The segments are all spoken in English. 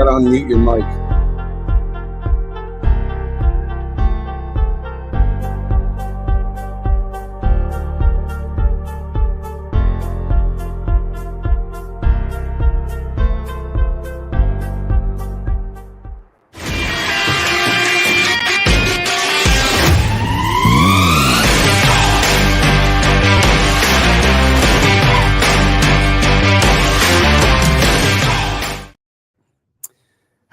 gotta unmute your mic.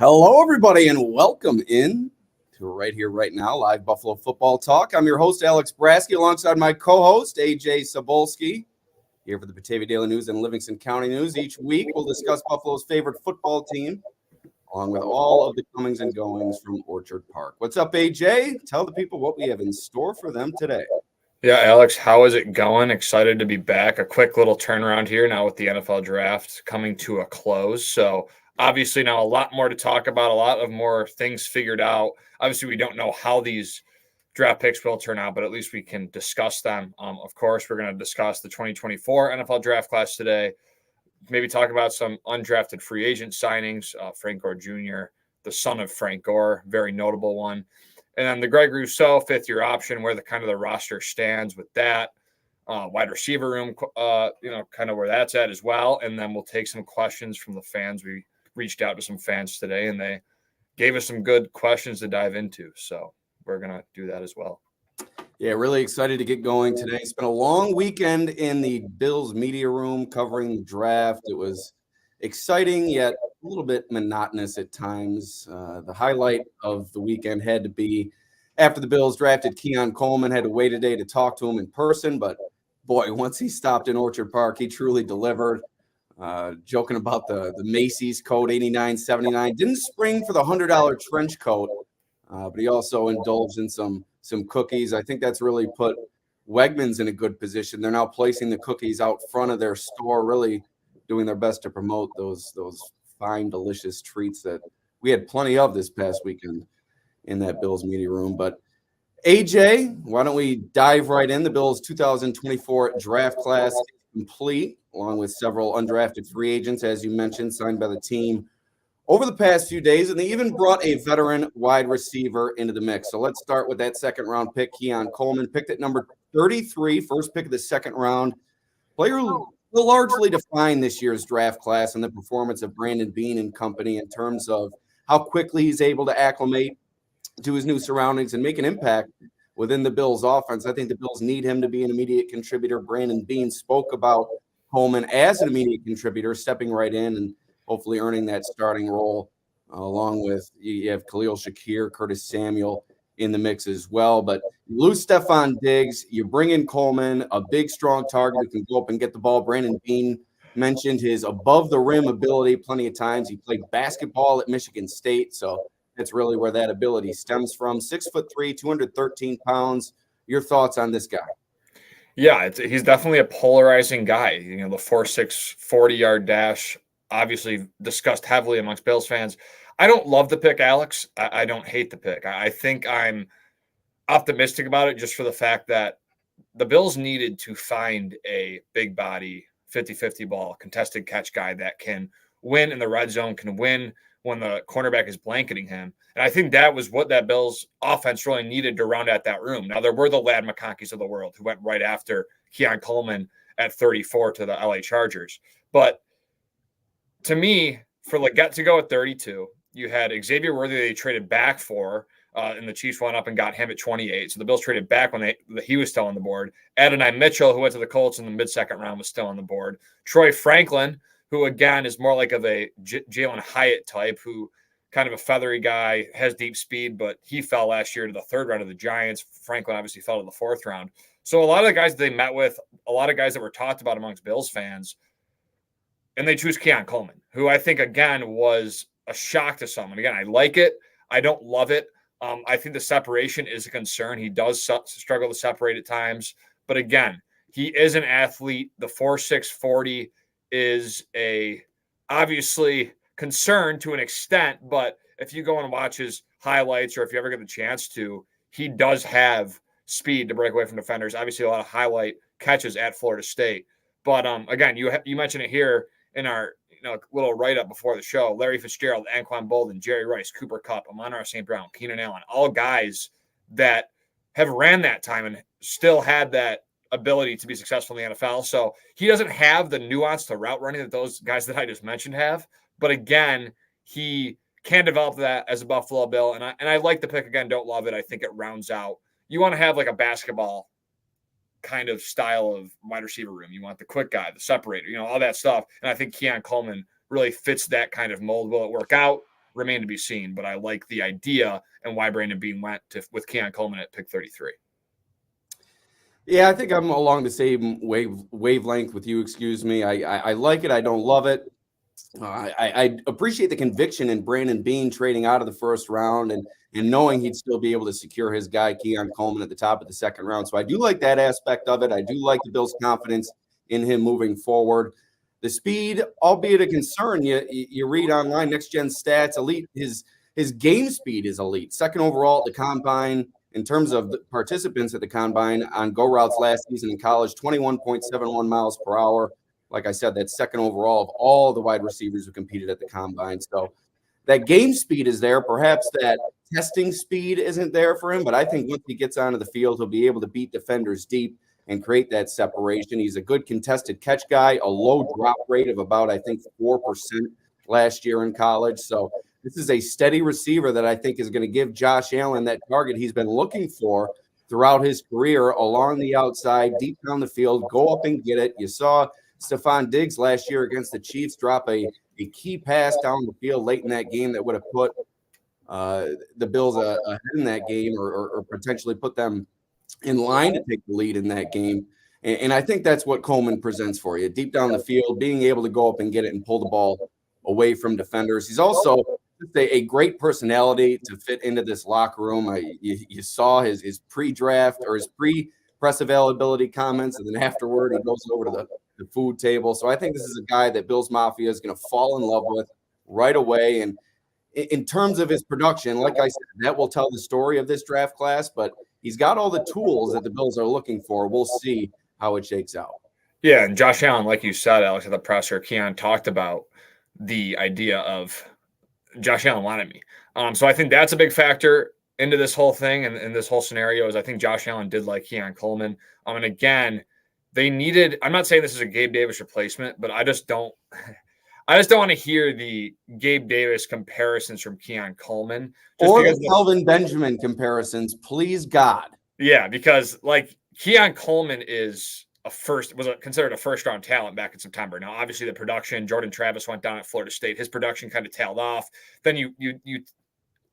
Hello, everybody, and welcome in to Right Here, Right Now, live Buffalo football talk. I'm your host, Alex Brasky, alongside my co-host, Ajay Cybulski, here for the Batavia Daily News and Livingston County News. Each week, we'll discuss Buffalo's favorite football team, along with all of the comings and goings from Orchard Park. What's up, Ajay? Tell the people what we have in store for them today. Yeah, Alex, how is it going? Excited to be back. A quick little turnaround here now with the NFL draft coming to a close. So obviously now a lot more to talk about, a lot of more things figured out. Obviously, we don't know how these draft picks will turn out, but at least we can discuss them. Of course, we're going to discuss the 2024 NFL draft class today. Maybe talk about some undrafted free agent signings. Frank Gore Jr., the son of Frank Gore, very notable one. And then the Greg Rousseau fifth-year option, where the kind of the roster stands with that. Wide receiver room, kind of where that's at as well. And then we'll take some questions from the fans. We reached out to some fans today, and they gave us some good questions to dive into. So we're going to do that as well. Yeah, really excited to get going today. It's been a long weekend in the Bills media room covering the draft. It was exciting, yet a little bit monotonous at times. The highlight of the weekend had to be after the Bills drafted Keon Coleman. Had to wait a day to talk to him in person, but boy, once he stopped in Orchard Park, he truly delivered. Joking about the Macy's code 8979. Didn't spring for the $100 trench coat, but he also indulged in some cookies. I think that's really put Wegmans in a good position. They're now placing the cookies out front of their store, really doing their best to promote those fine, delicious treats that we had plenty of this past weekend in that Bills media room. But AJ, why don't we dive right in? The Bills 2024 draft class is complete, along with several undrafted free agents, as you mentioned, signed by the team over the past few days, and they even brought a veteran wide receiver into the mix. So let's start with that second-round pick, Keon Coleman, picked at number 33, first pick of the second round. Player who will largely define this year's draft class and the performance of Brandon Beane and company in terms of how quickly he's able to acclimate to his new surroundings and make an impact within the Bills' offense. I think the Bills need him to be an immediate contributor. Brandon Beane spoke about Coleman as an immediate contributor, stepping right in and hopefully earning that starting role, along with you have Khalil Shakir, Curtis Samuel in the mix as well. But you lose Stephon Diggs, you bring in Coleman, a big, strong target who can go up and get the ball. Brandon Beane mentioned his above-the-rim ability plenty of times. He played basketball at Michigan State, so that's really where that ability stems from. 6'3", 213 pounds. Your thoughts on this guy? Yeah, he's definitely a polarizing guy. You know, the 4.6 40-yard dash, obviously discussed heavily amongst Bills fans. I don't love the pick, Alex. I don't hate the pick. I think I'm optimistic about it just for the fact that the Bills needed to find a big body 50-50 ball, contested catch guy that can win in the red zone, can win when the cornerback is blanketing him. And I think that was what that Bills offense really needed to round out that room. Now, there were the Lad McConkeys of the world who went right after Keon Coleman at 34 to the LA Chargers. But to me, for Leggett to go at 32, you had Xavier Worthy they traded back for, and the Chiefs went up and got him at 28. So the Bills traded back when he was still on the board. Adonai Mitchell, who went to the Colts in the mid-second round, was still on the board. Troy Franklin, who, again, is more like of a Jalen Hyatt type, who kind of a feathery guy, has deep speed, but he fell last year to the third round of the Giants. Franklin obviously fell to the fourth round. So a lot of the guys they met with, a lot of guys that were talked about amongst Bills fans, and they choose Keon Coleman, who I think, again, was a shock to some. And again, I like it. I don't love it. I think the separation is a concern. He does struggle to separate at times. But again, he is an athlete. The 4.6 40 is a obviously concern to an extent. But if you go and watch his highlights, or if you ever get the chance to, he does have speed to break away from defenders. Obviously, a lot of highlight catches at Florida State. But again, you mentioned it here in our a little write-up before the show. Larry Fitzgerald, Anquan Bolden, Jerry Rice, Cooper Kupp, Amon-Ra St. Brown, Keenan Allen, all guys that have ran that time and still had that ability to be successful in the NFL. So he doesn't have the nuance to route running that those guys that I just mentioned have. But again, he can develop that as a Buffalo Bill. And I like the pick again. Don't love it. I think it rounds out. You want to have like a basketball kind of style of wide receiver room. You want the quick guy, the separator, all that stuff. And I think Keon Coleman really fits that kind of mold. Will it work out? Remain to be seen. But I like the idea and why Brandon Beane went with Keon Coleman at pick 33. Yeah, I think I'm along the same wavelength with you. Excuse me. I like it. I don't love it. I appreciate the conviction in Brandon Beane trading out of the first round and knowing he'd still be able to secure his guy, Keon Coleman, at the top of the second round. So I do like that aspect of it. I do like the Bills' confidence in him moving forward. The speed, albeit a concern, you read online, Next Gen Stats, elite. His game speed is elite. Second overall at the Combine in terms of the participants at the Combine on go routes last season in college, 21.71 miles per hour. Like I said, that's second overall of all the wide receivers who competed at the Combine. So that game speed is there. Perhaps that testing speed isn't there for him, but I think once he gets onto the field, he'll be able to beat defenders deep and create that separation. He's a good contested catch guy, a low drop rate of about, I think, 4% last year in college. So this is a steady receiver that I think is going to give Josh Allen that target he's been looking for throughout his career along the outside, deep down the field, go up and get it. You saw Stephon Diggs last year against the Chiefs drop a key pass down the field late in that game that would have put the Bills ahead in that game or potentially put them in line to take the lead in that game. And I think that's what Coleman presents for you. Deep down the field, being able to go up and get it and pull the ball away from defenders. He's also a great personality to fit into this locker room. You saw his pre-draft or his pre-press availability comments, and then afterward he goes over to the food table. So I think this is a guy that Bills Mafia is going to fall in love with right away. And in terms of his production, like I said, that will tell the story of this draft class, but he's got all the tools that the Bills are looking for. We'll see how it shakes out. Yeah, and Josh Allen, like you said, Alex, at the presser, Keon talked about the idea of Josh Allen wanted me. So I think that's a big factor into this whole thing and this whole scenario is I think Josh Allen did like Keon Coleman. And again, they needed – I'm not saying this is a Gabe Davis replacement, but I just don't want to hear the Gabe Davis comparisons from Keon Coleman. Or the Kelvin Benjamin comparisons, please God. Yeah, because like Keon Coleman was considered a first-round talent back in September. Now, obviously, the production, Jordan Travis went down at Florida State. His production kind of tailed off. Then you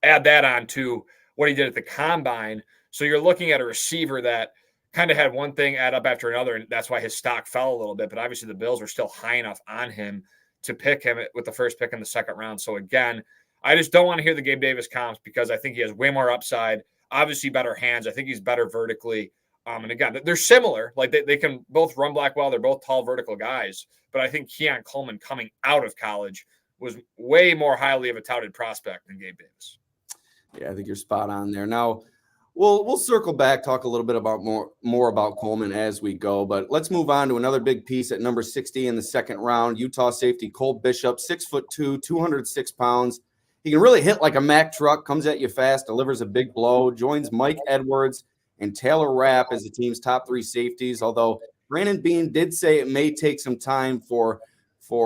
add that on to what he did at the Combine. So you're looking at a receiver that kind of had one thing add up after another, and that's why his stock fell a little bit. But obviously, the Bills were still high enough on him to pick him with the first pick in the second round. So, again, I just don't want to hear the Gabe Davis comps because I think he has way more upside, obviously better hands. I think he's better vertically. And again, they're similar. Like they can both run black well. They're both tall, vertical guys. But I think Keon Coleman coming out of college was way more highly of a touted prospect than Gabe Davis. Yeah, I think you're spot on there. Now, we'll circle back, talk a little bit about more about Coleman as we go. But let's move on to another big piece at number 60 in the second round. Utah safety Cole Bishop, 6'2", 206 pounds. He can really hit like a Mack truck, comes at you fast, delivers a big blow, joins Mike Edwards and Taylor Rapp as the team's top three safeties, although Brandon Beane did say it may take some time for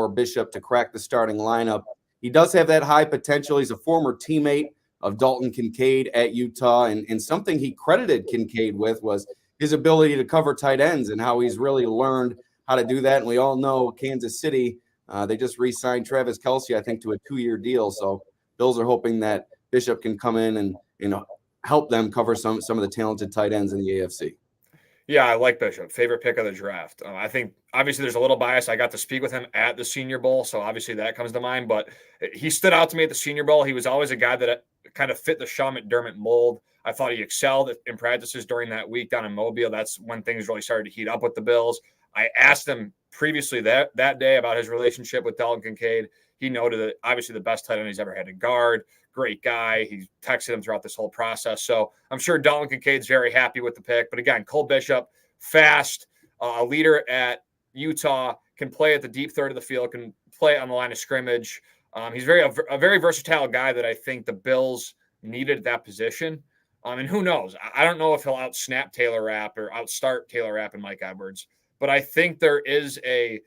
Bishop to crack the starting lineup. He does have that high potential. He's a former teammate of Dalton Kincaid at Utah, and something he credited Kincaid with was his ability to cover tight ends and how he's really learned how to do that. And we all know Kansas City, they just re-signed Travis Kelce, I think, to a 2-year deal. So Bills are hoping that Bishop can come in and help them cover some of the talented tight ends in the AFC. Yeah, I like Bishop. Favorite pick of the draft. I think obviously there's a little bias. I got to speak with him at the Senior Bowl, so obviously that comes to mind. But he stood out to me at the Senior Bowl. He was always a guy that kind of fit the Sean McDermott mold. I thought he excelled in practices during that week down in Mobile. That's when things really started to heat up with the Bills. I asked him previously that day about his relationship with Dalton Kincaid. He noted that obviously the best tight end he's ever had to guard. Great guy. He texted him throughout this whole process. So I'm sure Dalton Kincaid's very happy with the pick. But again, Cole Bishop, fast, a leader at Utah, can play at the deep third of the field, can play on the line of scrimmage. He's a very versatile guy that I think the Bills needed at that position. And who knows? I don't know if he'll out-snap Taylor Rapp or out-start Taylor Rapp and Mike Edwards, but I think there is a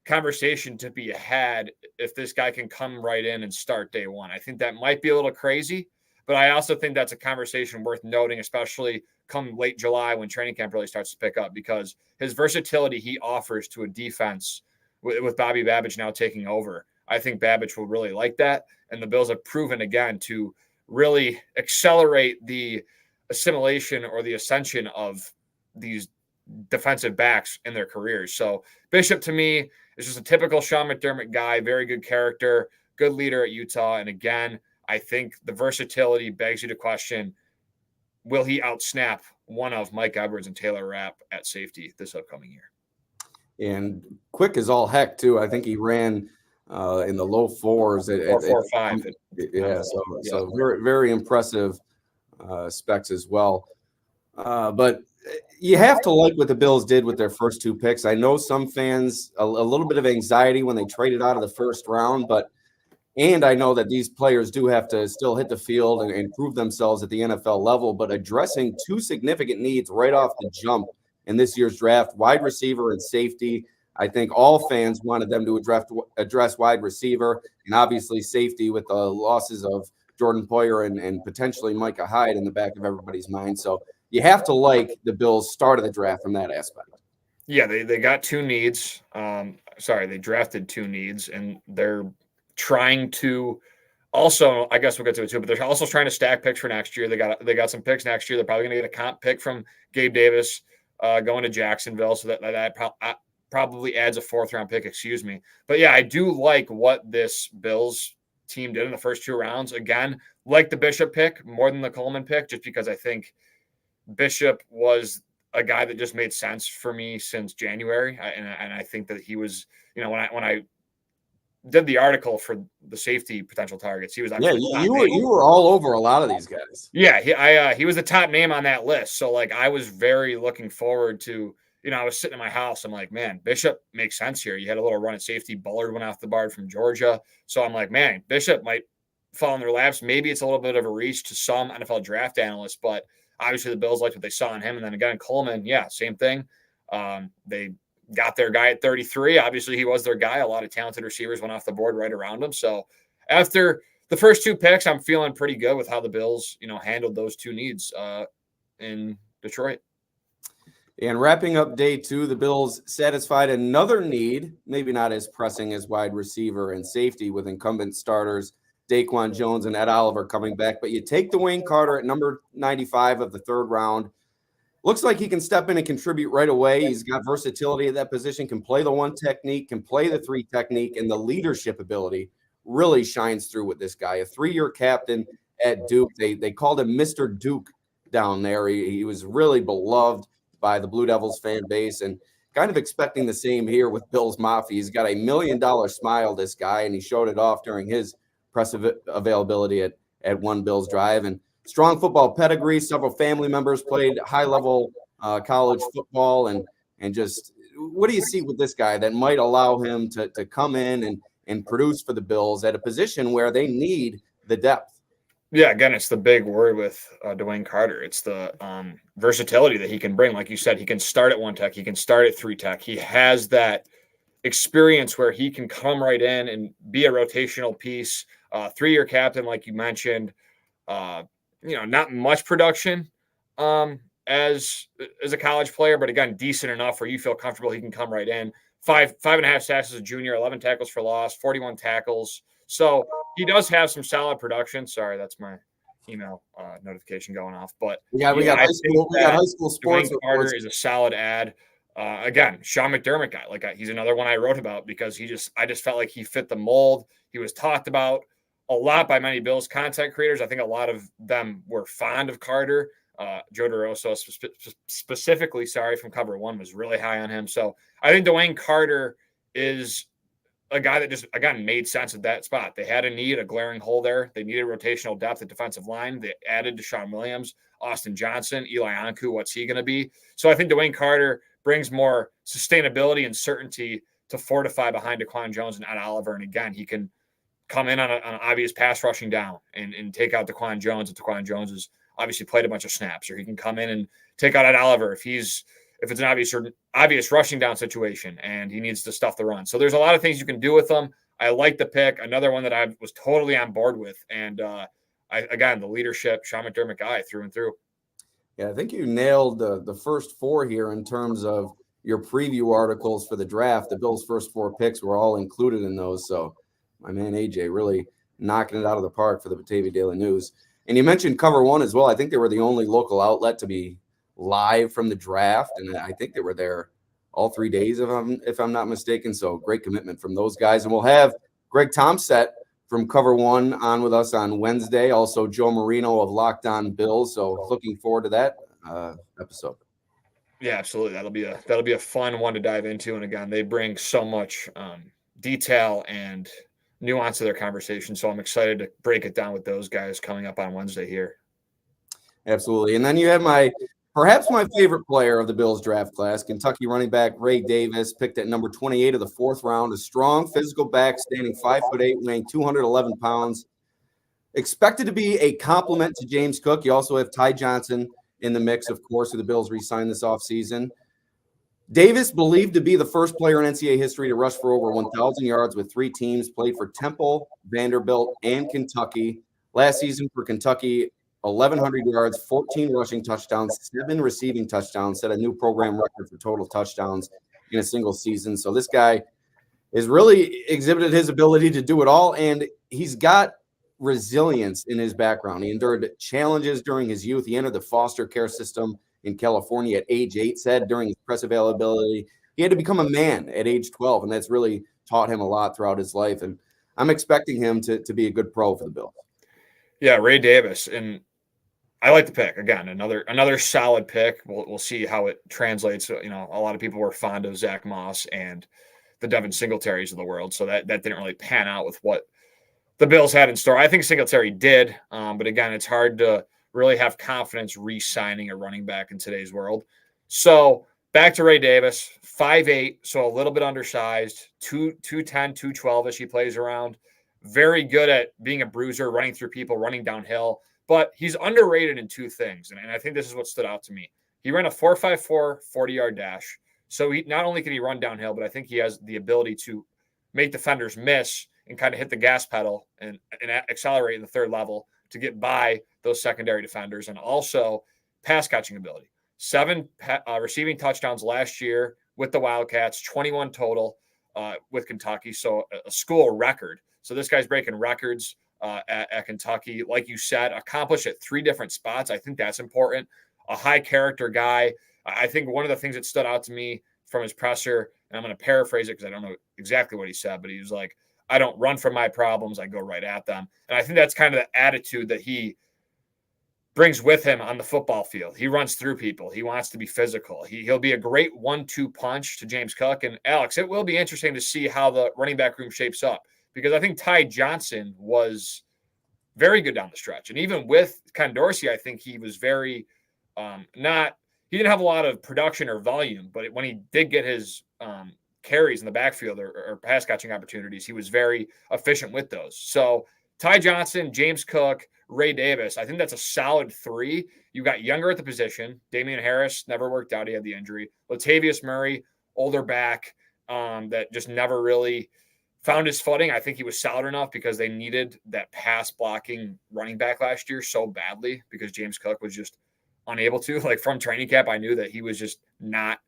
conversation to be had if this guy can come right in and start day one. I think that might be a little crazy, but I also think that's a conversation worth noting, especially come late July when training camp really starts to pick up, because his versatility he offers to a defense with Bobby Babich now taking over. I think Babich will really like that. And the Bills have proven again to really accelerate the assimilation or the ascension of these defensive backs in their careers. So Bishop to me is just a typical Sean McDermott guy, very good character, good leader at Utah. And again, I think the versatility begs you to question, will he outsnap one of Mike Edwards and Taylor Rapp at safety this upcoming year? And quick as all heck too. I think he ran in the low fours at 4.45. Yeah, so very, very impressive specs as well. But you have to like what the Bills did with their first two picks. I know some fans a little bit of anxiety when they traded out of the first round, and I know that these players do have to still hit the field and prove themselves at the NFL level, but addressing two significant needs right off the jump in this year's draft, wide receiver and safety. I think all fans wanted them to address wide receiver and obviously safety with the losses of Jordan Poyer and potentially Micah Hyde in the back of everybody's mind. So you have to like the Bills' start of the draft from that aspect. Yeah, they got two needs. They drafted two needs, and they're trying to also, I guess we'll get to it too, but they're also trying to stack picks for next year. They got some picks next year. They're probably going to get a comp pick from Gabe Davis going to Jacksonville, so that probably adds a fourth-round pick, excuse me. But yeah, I do like what this Bills team did in the first two rounds. Again, like the Bishop pick more than the Coleman pick, just because I think Bishop was a guy that just made sense for me since January. And I think that he was, when I did the article for the safety potential targets, he was actually you were all over a lot of these guys. Yeah, he was the top name on that list. So like I was very looking forward to, I was sitting in my house. I'm like, man, Bishop makes sense here. You had a little run at safety. Bullard went off the board from Georgia. So I'm like, man, Bishop might fall in their laps. Maybe it's a little bit of a reach to some NFL draft analysts, but obviously the Bills liked what they saw in him. And then again, Coleman, yeah, same thing. They got their guy at 33. Obviously he was their guy. A lot of talented receivers went off the board right around him. So after the first two picks, I'm feeling pretty good with how the Bills, handled those two needs in Detroit. And wrapping up day two, the Bills satisfied another need, maybe not as pressing as wide receiver and safety, with incumbent starters Daquan Jones and Ed Oliver coming back. But you take Dwayne Carter at number 95 of the third round. Looks like he can step in and contribute right away. He's got versatility at that position, can play the one technique, can play the three technique, and the leadership ability really shines through with this guy. A 3-year captain at Duke. They called him Mr. Duke down there. He was really beloved by the Blue Devils fan base, and kind of expecting the same here with Bills Mafia. He's got $1 million smile, this guy, and he showed it off during his press availability at One Bills Drive. And strong football pedigree. Several family members played high-level college football, and just what do you see with this guy that might allow him to come in and produce for the Bills at a position where they need the depth? Yeah, again, it's the big word with Dwayne Carter. It's the versatility that he can bring. Like you said, he can start at one tech. He can start at three tech. He has that experience where he can come right in and be a rotational piece. 3-year captain, like you mentioned. Not much production as a college player, but again, decent enough where you feel comfortable he can come right in. 5.5 sacks as a junior, 11 tackles for loss, 41 tackles. So he does have some solid production. Sorry, that's my email notification going off. But we got high school sports. Dwayne Carter is a solid ad. Again, Sean McDermott guy. Like he's another one I wrote about because I just felt like he fit the mold. He was talked about a lot by many Bills content creators. I think a lot of them were fond of Carter. Joe DeRosa specifically, from Cover One, was really high on him. So I think Dwayne Carter is a guy that just, again, made sense at that spot. They had a glaring hole there. They needed rotational depth at defensive line. They added Deshaun Williams, Austin Johnson, Eli Anku. What's he going to be? So I think Dwayne Carter brings more sustainability and certainty to fortify behind Daquan Jones and Ed Oliver. And again, he can come in on an obvious pass rushing down and take out Daquan Jones if Daquan Jones has obviously played a bunch of snaps, or he can come in and take out Ed Oliver if it's an obvious rushing down situation and he needs to stuff the run. So there's a lot of things you can do with them. I like the pick. Another one that I was totally on board with. And again, the leadership, Sean McDermott guy through and through. Yeah, I think you nailed the first four here in terms of your preview articles for the draft. The Bills' first four picks were all included in those. So my man AJ really knocking it out of the park for the Batavia Daily News. And you mentioned Cover One as well. I think they were the only local outlet to be live from the draft, and I think they were there all 3 days if I'm not mistaken. So great commitment from those guys. And we'll have Greg Tomset from Cover One on with us on Wednesday. Also Joe Marino of Locked On Bills. So looking forward to that episode. Yeah, absolutely. That'll be a fun one to dive into. And again, they bring so much detail and nuance to their conversation. So I'm excited to break it down with those guys coming up on Wednesday here. Absolutely. And then you have perhaps my favorite player of the Bills draft class, Kentucky running back Ray Davis, picked at number 28 of the fourth round, a strong physical back, standing 5'8", weighing 211 pounds. Expected to be a complement to James Cook. You also have Ty Johnson in the mix, of course, who the Bills re-signed this offseason. Davis believed to be the first player in NCAA history to rush for over 1,000 yards with 3 teams, played for Temple, Vanderbilt, and Kentucky. Last season for Kentucky, 1,100 yards, 14 rushing touchdowns, 7 receiving touchdowns, set a new program record for total touchdowns in a single season. So this guy has really exhibited his ability to do it all, and he's got resilience in his background. He endured challenges during his youth. He entered the foster care system in California at age 8, said during his press availability. He had to become a man at age 12, and that's really taught him a lot throughout his life. And I'm expecting him to be a good pro for the Bills. Yeah, Ray Davis. And I like the pick. Again, another solid pick. We'll see how it translates. You know, a lot of people were fond of Zach Moss and the Devin Singletaries of the world, so that didn't really pan out with what the Bills had in store. I think Singletary did, but again, it's hard to really have confidence re-signing a running back in today's world. So back to Ray Davis, 5'8", so a little bit undersized, 210, 212-ish he plays around. Very good at being a bruiser, running through people, running downhill. But he's underrated in 2 things, and I think this is what stood out to me. He ran a 4.54 40-yard dash. So he not only can he run downhill, but I think he has the ability to make defenders miss and kind of hit the gas pedal and accelerate in the third level to get by those secondary defenders, and also pass catching ability. 7 receiving touchdowns last year with the Wildcats, 21 total with Kentucky, so a school record. So this guy's breaking records at Kentucky. Like you said, accomplished at 3 different spots. I think that's important. A high character guy. I think one of the things that stood out to me from his presser, and I'm going to paraphrase it because I don't know exactly what he said, but he was like, I don't run from my problems. I go right at them. And I think that's kind of the attitude that he brings with him on the football field. He runs through people. He wants to be physical. He'll be a great 1-2 punch to James Cook. And Alex, it will be interesting to see how the running back room shapes up, because I think Ty Johnson was very good down the stretch. And even with Ken Dorsey, I think he was very he didn't have a lot of production or volume, but when he did get his carries in the backfield or pass catching opportunities, he was very efficient with those. So Ty Johnson, James Cook, Ray Davis, I think that's a solid 3. You got younger at the position. Damian Harris never worked out. He had the injury. Latavius Murray, older back that just never really found his footing. I think he was solid enough because they needed that pass blocking running back last year so badly because James Cook was just unable to. Like from training camp, I knew that he was just not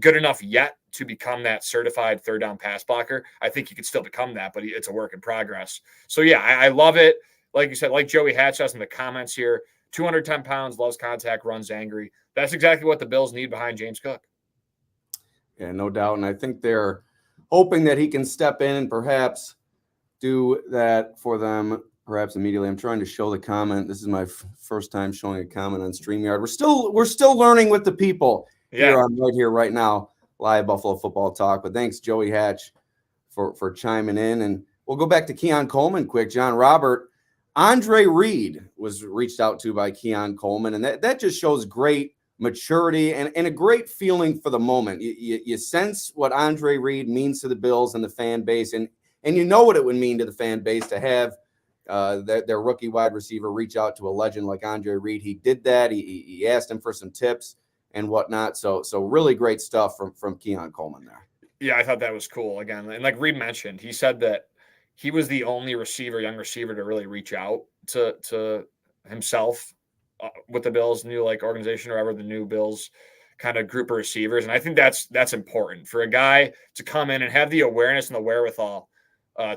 good enough yet to become that certified third down pass blocker. I think he could still become that, but it's a work in progress. So yeah, I love it. Like you said, like Joey Hatch says in the comments here, 210 pounds, loves contact, runs angry. That's exactly what the Bills need behind James Cook. Yeah, no doubt. And I think they're hoping that he can step in and perhaps do that for them perhaps immediately. I'm trying to show the comment. This is my first time showing a comment on StreamYard. We're still learning with the people here on right here, right now, live Buffalo Football Talk. But thanks, Joey Hatch, for chiming in. And we'll go back to Keon Coleman quick. John Robert, Andre Reed was reached out to by Keon Coleman, and that just shows great maturity, and a great feeling for the moment. You sense what Andre Reed means to the Bills and the fan base, and you know what it would mean to the fan base to have their rookie wide receiver reach out to a legend like Andre Reed. He did that. He asked him for some tips and whatnot. So really great stuff from Keon Coleman there. Yeah, I thought that was cool. Again, and like Reed mentioned, he said that he was the only young receiver to really reach out to himself with the Bills' new organization or whatever, the new Bills kind of group of receivers. And I think that's important for a guy to come in and have the awareness and the wherewithal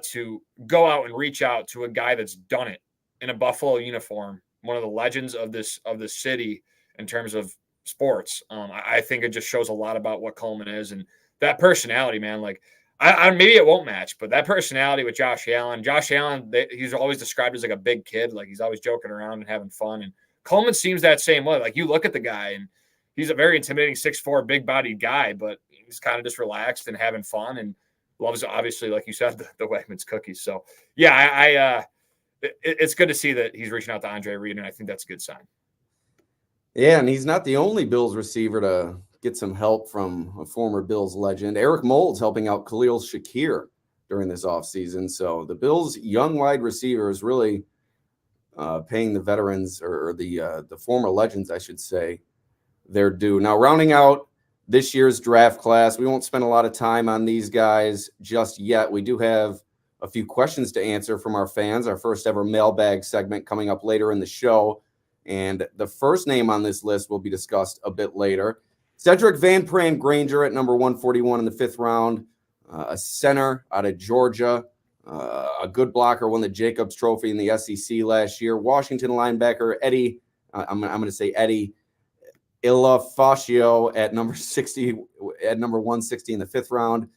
to go out and reach out to a guy that's done it in a Buffalo uniform, one of the legends of this city in terms of sports. I think it just shows a lot about what Coleman is and that personality, man. Like, I maybe it won't match, but that personality with Josh Allen, he's always described as like a big kid. Like, he's always joking around and having fun. And Coleman seems that same way. Like, you look at the guy and he's a very intimidating 6'4", big-bodied guy, but he's kind of just relaxed and having fun and loves, obviously, like you said, the Wegmans cookies. So, yeah, it's good to see that he's reaching out to Andre Reed, and I think that's a good sign. Yeah, and he's not the only Bills receiver to get some help from a former Bills legend. Eric Mold's helping out Khalil Shakir during this offseason. So the Bills' young wide receivers really paying the veterans or the former legends, I should say, their due. Now, rounding out this year's draft class, we won't spend a lot of time on these guys just yet. We do have a few questions to answer from our fans. Our first ever mailbag segment coming up later in the show. And the first name on this list will be discussed a bit later. Cedric Van Pran Granger at number 141 in the 5th round, a center out of Georgia, a good blocker, won the Jacobs Trophy in the SEC last year. Washington linebacker Eddie, I'm going to say Eddie Ilafascio at number 160 in the 5th round.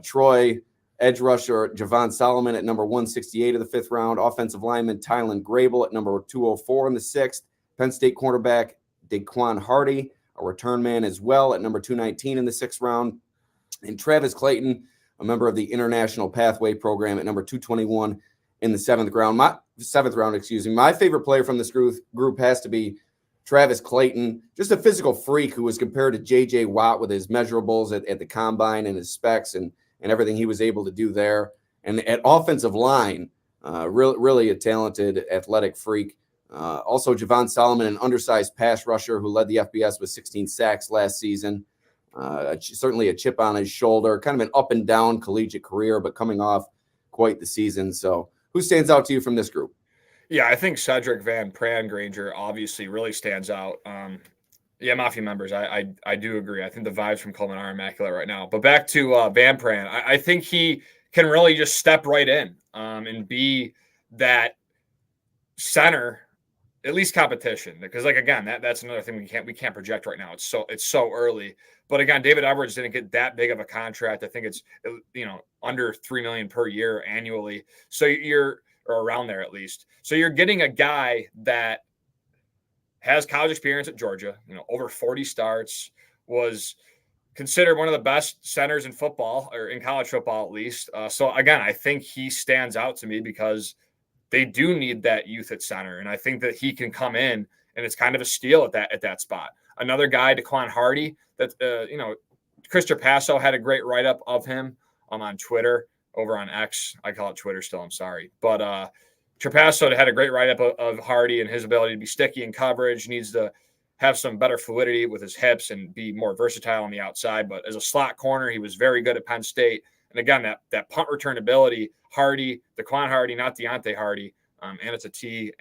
Troy edge rusher Javon Solomon at number 168 of the 5th round. Offensive lineman Tylen Grable at number 204 in the 6th. Penn State cornerback Daquan Hardy, a return man as well, at number 219 in the 6th round. And Travis Clayton, a member of the International Pathway Program, at number 221 in the 7th round. My favorite player from this group has to be Travis Clayton, just a physical freak who was compared to J.J. Watt with his measurables at the combine and his specs and everything he was able to do there. And at offensive line, really a talented, athletic freak. Also, Javon Solomon, an undersized pass rusher who led the FBS with 16 sacks last season. Certainly a chip on his shoulder, kind of an up and down collegiate career, but coming off quite the season. So who stands out to you from this group? Yeah, I think Cedric Van Pran Granger obviously really stands out. Yeah, Mafia members, I do agree. I think the vibes from Coleman are immaculate right now. But back to Van Pran, I think he can really just step right in and be that center, at least competition. Because, like, again, that's another thing we can't project right now. It's so early. But again, David Edwards didn't get that big of a contract. I think it's under $3 million per year annually. So or around there at least. So you're getting a guy that has college experience at Georgia, over 40 starts, was considered one of the best centers in football, or in college football at least. So again, I think he stands out to me because they do need that youth at center. And I think that he can come in and it's kind of a steal at that spot. Another guy, Daquan Hardy, that, Chris Trapasso had a great write-up of him on Twitter, over on X. I call it Twitter still, I'm sorry. But Trapasso had a great write-up of Hardy and his ability to be sticky in coverage, needs to have some better fluidity with his hips and be more versatile on the outside. But as a slot corner, he was very good at Penn State. And again, that punt return ability, Hardy, Daquan Hardy, not Deontay Hardy, and it's a T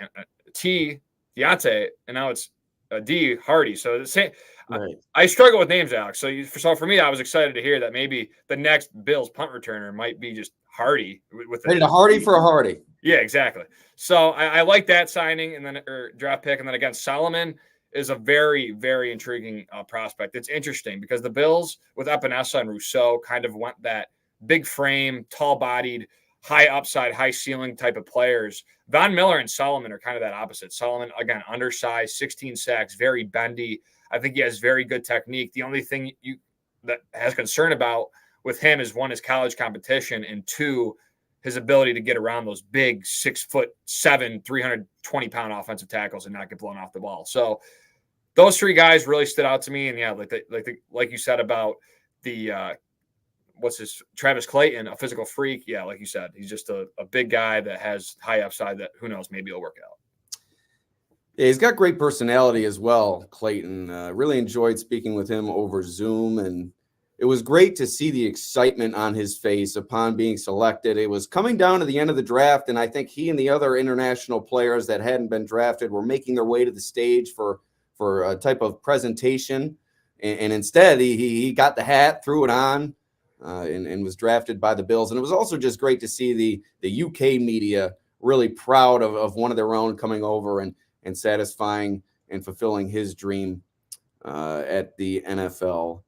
Deontay, and now it's a D Hardy. So the same. Right. I struggle with names, Alex. So for me, I was excited to hear that maybe the next Bills punt returner might be just Hardy. A Hardy for a Hardy. Yeah, exactly. So I like that signing or draft pick. And then again, Solomon is a very, very intriguing prospect. It's interesting because the Bills with Epinesa and Rousseau kind of went that big frame, tall-bodied, high upside, high ceiling type of players. Von Miller and Solomon are kind of that opposite. Solomon, again, undersized, 16 sacks, very bendy. I think he has very good technique. The only thing that has concern about with him is, one, his college competition, and two, his ability to get around those big 6'7", 320-pound offensive tackles and not get blown off the ball. So those three guys really stood out to me. And yeah, like you said about the Travis Clayton, a physical freak. Yeah, like you said, he's just a big guy that has high upside that who knows, maybe it'll work out. Yeah, he's got great personality as well, Clayton. Really enjoyed speaking with him over Zoom, and it was great to see the excitement on his face upon being selected. It was coming down to the end of the draft, and I think he and the other international players that hadn't been drafted were making their way to the stage for a type of presentation, and instead he got the hat, threw it on, and was drafted by the Bills. And it was also just great to see the UK media really proud of one of their own coming over and satisfying and fulfilling his dream at the NFL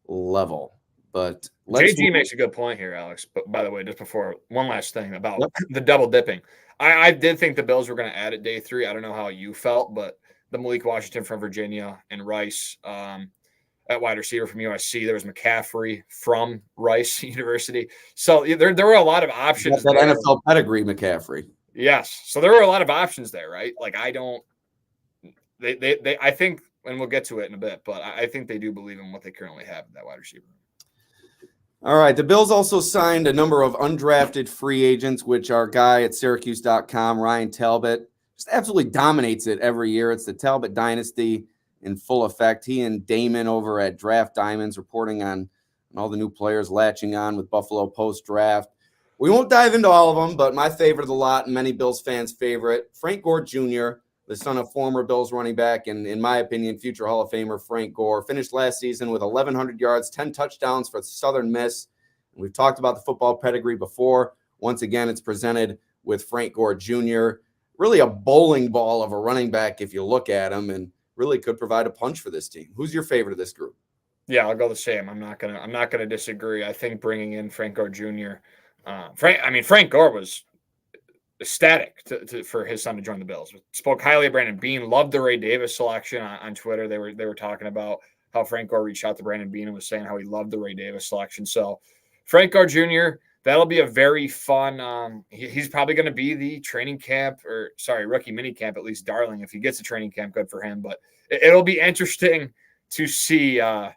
level. But JG makes a good point here, Alex. But by the way, just before, one last thing about the double dipping. I did think the Bills were going to add it day 3. I don't know how you felt, but the Malik Washington from Virginia and Rice at wide receiver from USC. There was McCaffrey from Rice University. So there were a lot of options. That NFL pedigree, McCaffrey. Yes. So there were a lot of options there, right? Like I think, and we'll get to it in a bit, but I think they do believe in what they currently have in that wide receiver. All right. The Bills also signed a number of undrafted free agents, which our guy at Syracuse.com, Ryan Talbot, just absolutely dominates it every year. It's the Talbot dynasty in full effect. He and Damon over at Draft Diamonds reporting on all the new players latching on with Buffalo post-draft. We won't dive into all of them, but my favorite of the lot and many Bills fans' favorite, Frank Gore Jr., the son of former Bills running back and, in my opinion, future Hall of Famer Frank Gore, finished last season with 1,100 yards, 10 touchdowns for Southern Miss. And we've talked about the football pedigree before. Once again, it's presented with Frank Gore Jr., really a bowling ball of a running back if you look at him, and really could provide a punch for this team. Who's your favorite of this group? Yeah, I'll go the same. I'm not gonna disagree. I think bringing in Frank Gore Jr. Frank Gore was ecstatic for his son to join the Bills. Spoke highly of Brandon Beane. Loved the Ray Davis selection on Twitter. They were talking about how Frank Gore reached out to Brandon Beane and was saying how he loved the Ray Davis selection. So Frank Gore Jr., that'll be a very fun. He's probably going to be the rookie mini camp, at least darling. If he gets a training camp, good for him. But it'll be interesting to see how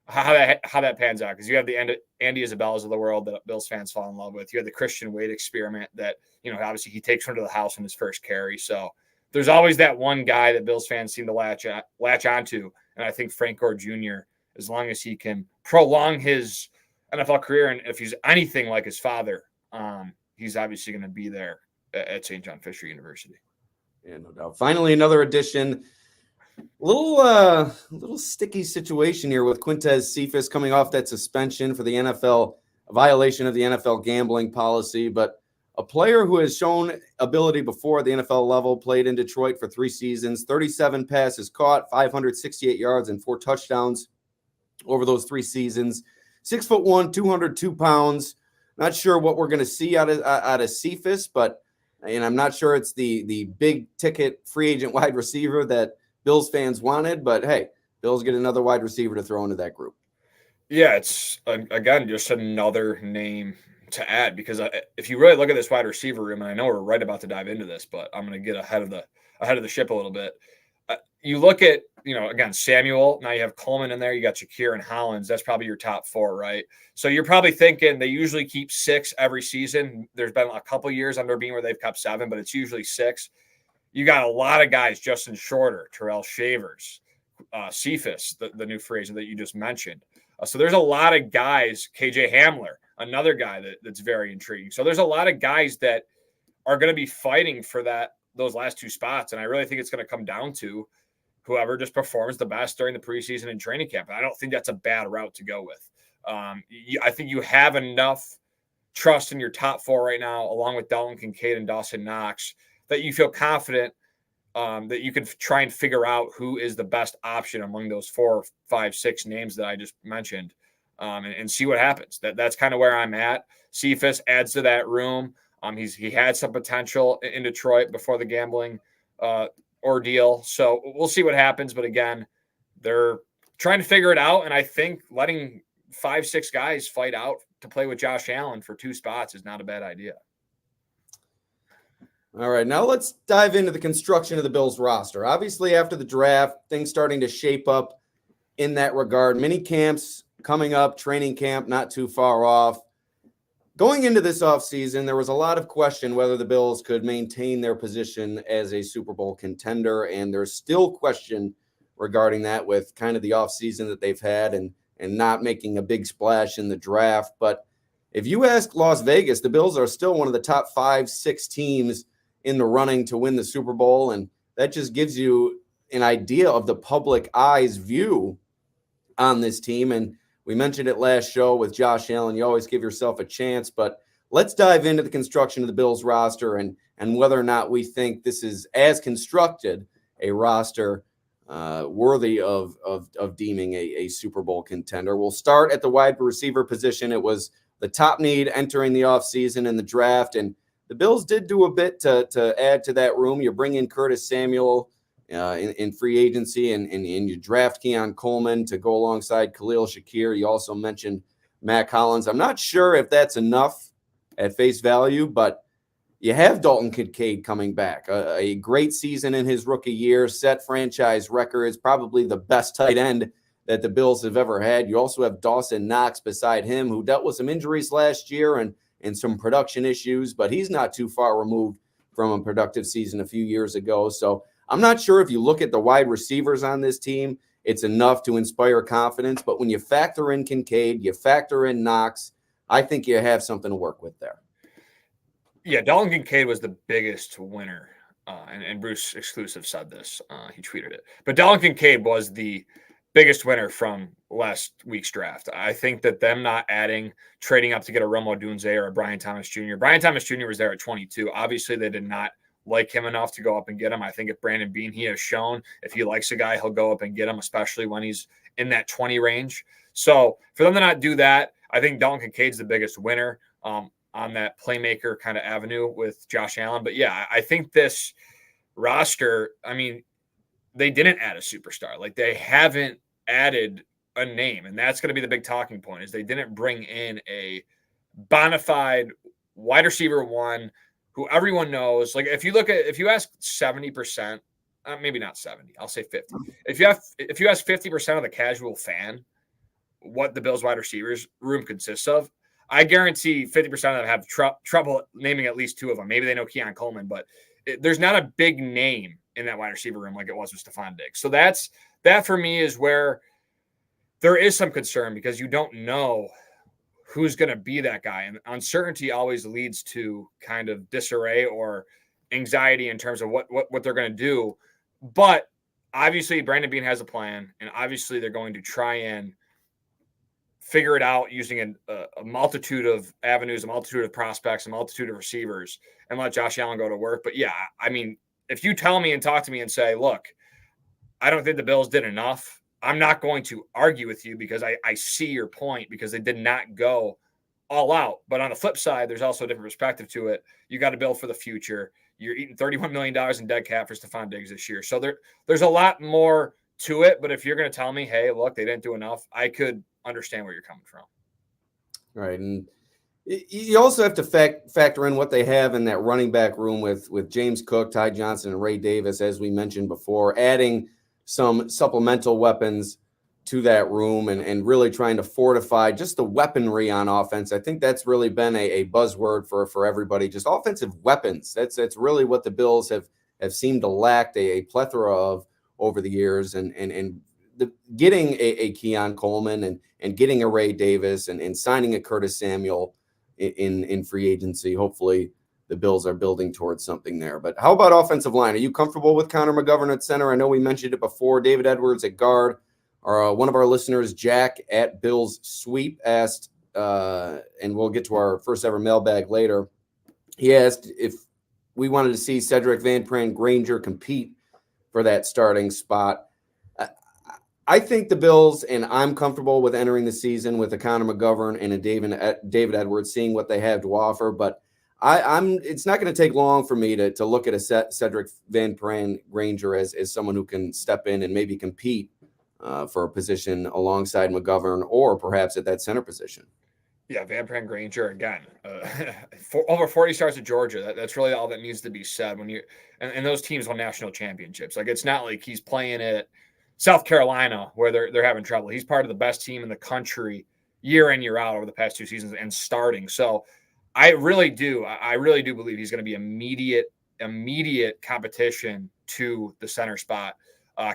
that pans out, because you have the Andy Isabellas of the world that Bills fans fall in love with. You have the Christian Wade experiment that, obviously he takes one to the house in his first carry. So there's always that one guy that Bills fans seem to latch onto. And I think Frank Gore Jr., as long as he can prolong his NFL career, and if he's anything like his father, he's obviously going to be there at St. John Fisher University. Yeah, no doubt. Finally, another addition. Little sticky situation here with Quintez Cephas coming off that suspension for the NFL, a violation of the NFL gambling policy, but a player who has shown ability before at the NFL level, played in Detroit for 3 seasons, 37 passes caught, 568 yards, and 4 touchdowns over those 3 seasons. 6'1", 202 pounds. Not sure what we're going to see out of Cephas, and I'm not sure it's the big ticket free agent wide receiver that Bills fans wanted, but hey, Bills get another wide receiver to throw into that group. Yeah, it's again just another name to add, because if you really look at this wide receiver room, and I know we're right about to dive into this, but I'm going to get ahead of the ship a little bit. You look at, again, Samuel, now you have Coleman in there, you got Shakir and Hollins. That's probably your top 4, right? So you're probably thinking they usually keep 6 every season. There's been a couple years under Bean where they've kept 7, but it's usually 6. You got a lot of guys, Justin Shorter, Terrell Shavers, Cephas, the new phrase that you just mentioned. So there's a lot of guys, KJ Hamler, another guy that's very intriguing. So there's a lot of guys that are going to be fighting for those last 2 spots. And I really think it's going to come down to whoever just performs the best during the preseason and training camp. And I don't think that's a bad route to go with. I think you have enough trust in your top 4 right now, along with Dalton Kincaid and Dawson Knox, that you feel confident that you can try and figure out who is the best option among those 4, 5, 6 names that I just mentioned, and see what happens. That's kind of where I'm at. Cephas adds to that room. He had some potential in Detroit before the gambling ordeal. So we'll see what happens. But again, they're trying to figure it out. And I think letting 5, 6 guys fight out to play with Josh Allen for 2 spots is not a bad idea. All right, now let's dive into the construction of the Bills roster. Obviously, after the draft, things starting to shape up in that regard. Mini camps coming up, training camp not too far off. Going into this offseason, there was a lot of question whether the Bills could maintain their position as a Super Bowl contender, and there's still question regarding that with kind of the offseason that they've had and not making a big splash in the draft. But if you ask Las Vegas, the Bills are still one of the top 5-6 teams in the running to win the Super Bowl, and that just gives you an idea of the public eye's view on this team. And we mentioned it last show with Josh Allen. You always give yourself a chance, but let's dive into the construction of the Bills roster and whether or not we think this is, as constructed, a roster worthy of deeming a Super Bowl contender. We'll start at the wide receiver position. It was the top need entering the offseason in the draft, and the Bills did do a bit to add to that room. You bring in Curtis Samuel in free agency, and you draft Keon Coleman to go alongside Khalil Shakir. You also mentioned Mac Hollins. I'm not sure if that's enough at face value, but you have Dalton Kincaid coming back. A great season in his rookie year, set franchise records, probably the best tight end that the Bills have ever had. You also have Dawson Knox beside him, who dealt with some injuries last year and some production issues, but he's not too far removed from a productive season a few years ago. So I'm not sure if you look at the wide receivers on this team, it's enough to inspire confidence. But when you factor in Kincaid, you factor in Knox, I think you have something to work with there. Yeah, Dalton Kincaid was the biggest winner, and Bruce Exclusive said this. He tweeted it. But Dalton Kincaid was the biggest winner from last week's draft. I think that them not trading up to get a Rome Odunze or a Brian Thomas Jr. Brian Thomas Jr. was there at 22. Obviously, they did not like him enough to go up and get him. I think if Brandon Beane, he has shown if he likes a guy, he'll go up and get him, especially when he's in that 20 range. So for them to not do that, I think Dalton Kincaid's the biggest winner on that playmaker kind of avenue with Josh Allen. But yeah, I think this roster, I mean, they didn't add a superstar. Like, they haven't added a name, and that's going to be the big talking point, is they didn't bring in a bona fide wide receiver one who everyone knows. Like, if you ask 70%, maybe not 70, I'll say 50. If you ask 50% of the casual fan what the Bills wide receivers room consists of, I guarantee 50% of them have trouble naming at least two of them. Maybe they know Keon Coleman, but there's not a big name in that wide receiver room like it was with Stephon Diggs. So that for me is where there is some concern, because you don't know who's going to be that guy. And uncertainty always leads to kind of disarray or anxiety in terms of what they're going to do. But obviously Brandon Beane has a plan, and obviously they're going to try and figure it out using a multitude of avenues, a multitude of prospects, a multitude of receivers, and let Josh Allen go to work. But yeah, I mean, if you tell me and talk to me and say, look, I don't think the Bills did enough, I'm not going to argue with you, because I see your point, because they did not go all out. But on the flip side, there's also a different perspective to it. You got to build for the future. You're eating $31 million in dead cap for Stephon Diggs this year. So there's a lot more to it. But if you're going to tell me, hey, look, they didn't do enough, I could understand where you're coming from. Right. And you also have to factor in what they have in that running back room with James Cook, Ty Johnson, and Ray Davis, as we mentioned before, adding some supplemental weapons to that room and really trying to fortify just the weaponry on offense. I think that's really been a buzzword for everybody, just offensive weapons. That's really what the Bills have seemed to lack a plethora of over the years, and getting a Keon Coleman and getting a Ray Davis and signing a Curtis Samuel in free agency. Hopefully the Bills are building towards something there. But how about offensive line? Are you comfortable with Connor McGovern at center? I know we mentioned it before. David Edwards at guard. One of our listeners, Jack at Bills Sweep, asked, and we'll get to our first ever mailbag later. He asked if we wanted to see Cedric Van Pran Granger compete for that starting spot. I think the Bills, and I'm comfortable with entering the season with a Connor McGovern and a David Edwards, seeing what they have to offer. But it's not going to take long for me to look at a Cedric Van Pran Granger as someone who can step in and maybe compete for a position alongside McGovern, or perhaps at that center position. Yeah, Van Pran Granger again. Over 40 starts at Georgia. That's really all that needs to be said when you and those teams won national championships. Like it's not like he's playing at South Carolina where they're having trouble. He's part of the best team in the country year in, year out over the past 2 seasons and starting. So I really do believe he's going to be immediate competition to the center spot.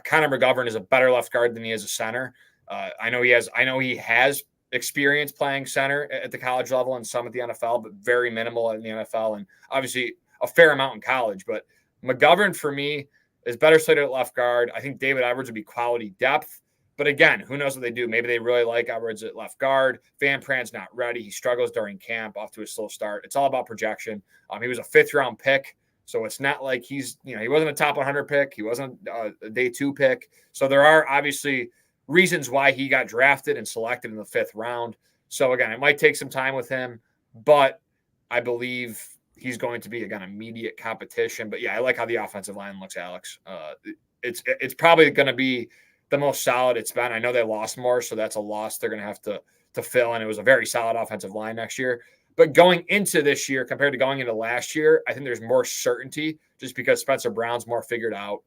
Connor McGovern is a better left guard than he is a center. I know he has experience playing center at the college level and some at the NFL, but very minimal in the NFL and obviously a fair amount in college. But McGovern for me is better slated at left guard. I think David Edwards would be quality depth. But again, who knows what they do? Maybe they really like Edwards at left guard. Van Pran's not ready. He struggles during camp, off to a slow start. It's all about projection. He was a 5th-round pick, so it's not like he wasn't a top 100 pick. He wasn't a day 2 pick. So there are obviously reasons why he got drafted and selected in the 5th round. So again, it might take some time with him, but I believe he's going to be, again, immediate competition. But yeah, I like how the offensive line looks, Alex. It's probably going to be the most solid it's been. I know they lost more, so that's a loss they're going to have to fill. And it was a very solid offensive line next year. But going into this year compared to going into last year, I think there's more certainty just because Spencer Brown's more figured out.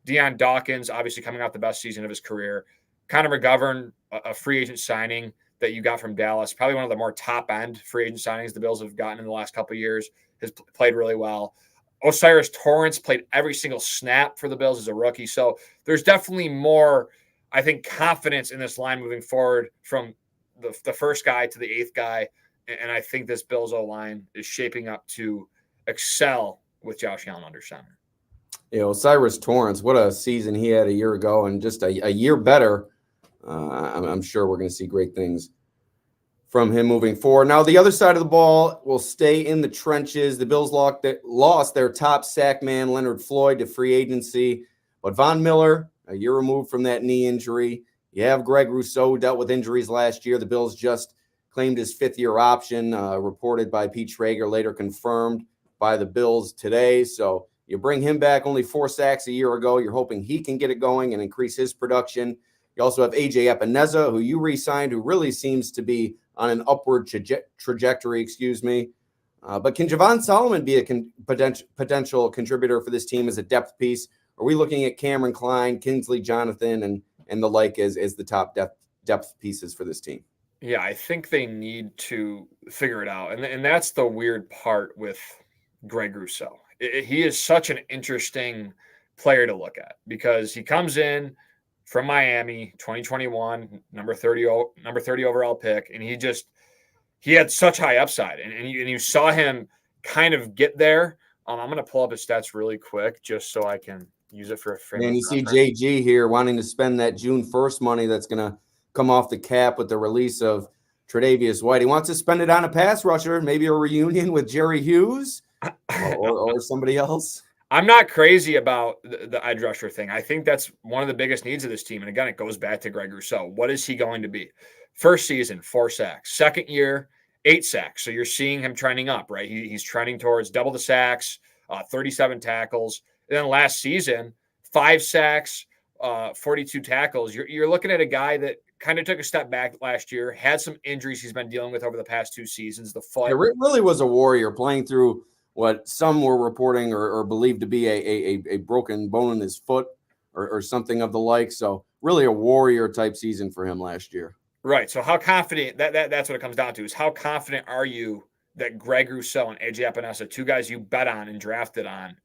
Deion Dawkins, obviously coming off the best season of his career. Connor McGovern, a free agent signing that you got from Dallas, probably one of the more top-end free agent signings the Bills have gotten in the last couple of years, has played really well. Osiris Torrance played every single snap for the Bills as a rookie. So there's definitely more, I think, confidence in this line moving forward from the first guy to the 8th guy. And I think this Bills O-line is shaping up to excel with Josh Allen under center. Osiris Torrance, what a season he had a year ago, and just a year better. I'm sure we're going to see great things from him moving forward. Now, the other side of the ball will stay in the trenches. The Bills lost their top sack man, Leonard Floyd, to free agency. But Von Miller, a year removed from that knee injury. You have Greg Rousseau, who dealt with injuries last year. The Bills just claimed his 5th-year option, reported by Pete Schrager, later confirmed by the Bills today. So you bring him back, only 4 sacks a year ago. You're hoping he can get it going and increase his production. You also have Ajay Epineza, who you re-signed, who really seems to be on an upward trajectory, But can Javon Solomon be a potential contributor for this team as a depth piece? Are we looking at Cameron Klein, Kingsley Jonathan, and the like as the top depth pieces for this team? Yeah, I think they need to figure it out. And that's the weird part with Greg Rousseau. He is such an interesting player to look at because he comes in from Miami, 2021, number 30 overall pick, and he had such high upside, and you saw him kind of get there. I'm going to pull up his stats really quick just so I can use it for a frame. And you see JG here wanting to spend that June 1st money that's going to come off the cap with the release of Tre'Davious White. He wants to spend it on a pass rusher, maybe a reunion with Jerry Hughes or somebody else. I'm not crazy about the edge rusher thing. I think that's one of the biggest needs of this team. And again, it goes back to Greg Rousseau. What is he going to be? First season, 4 sacks. Second year, 8 sacks. So you're seeing him trending up, right? He's trending towards double the sacks, 37 tackles. And then last season, 5 sacks, 42 tackles. You're looking at a guy that kind of took a step back last year, had some injuries he's been dealing with over the past 2 seasons. The foot. It really was a warrior playing through what some were reporting or believed to be a broken bone in his foot or something of the like. So really a warrior type season for him last year. Right. So how confident that's what it comes down to is how confident are you that Greg Rousseau and Ajay Epineza, 2 guys you bet on and drafted on,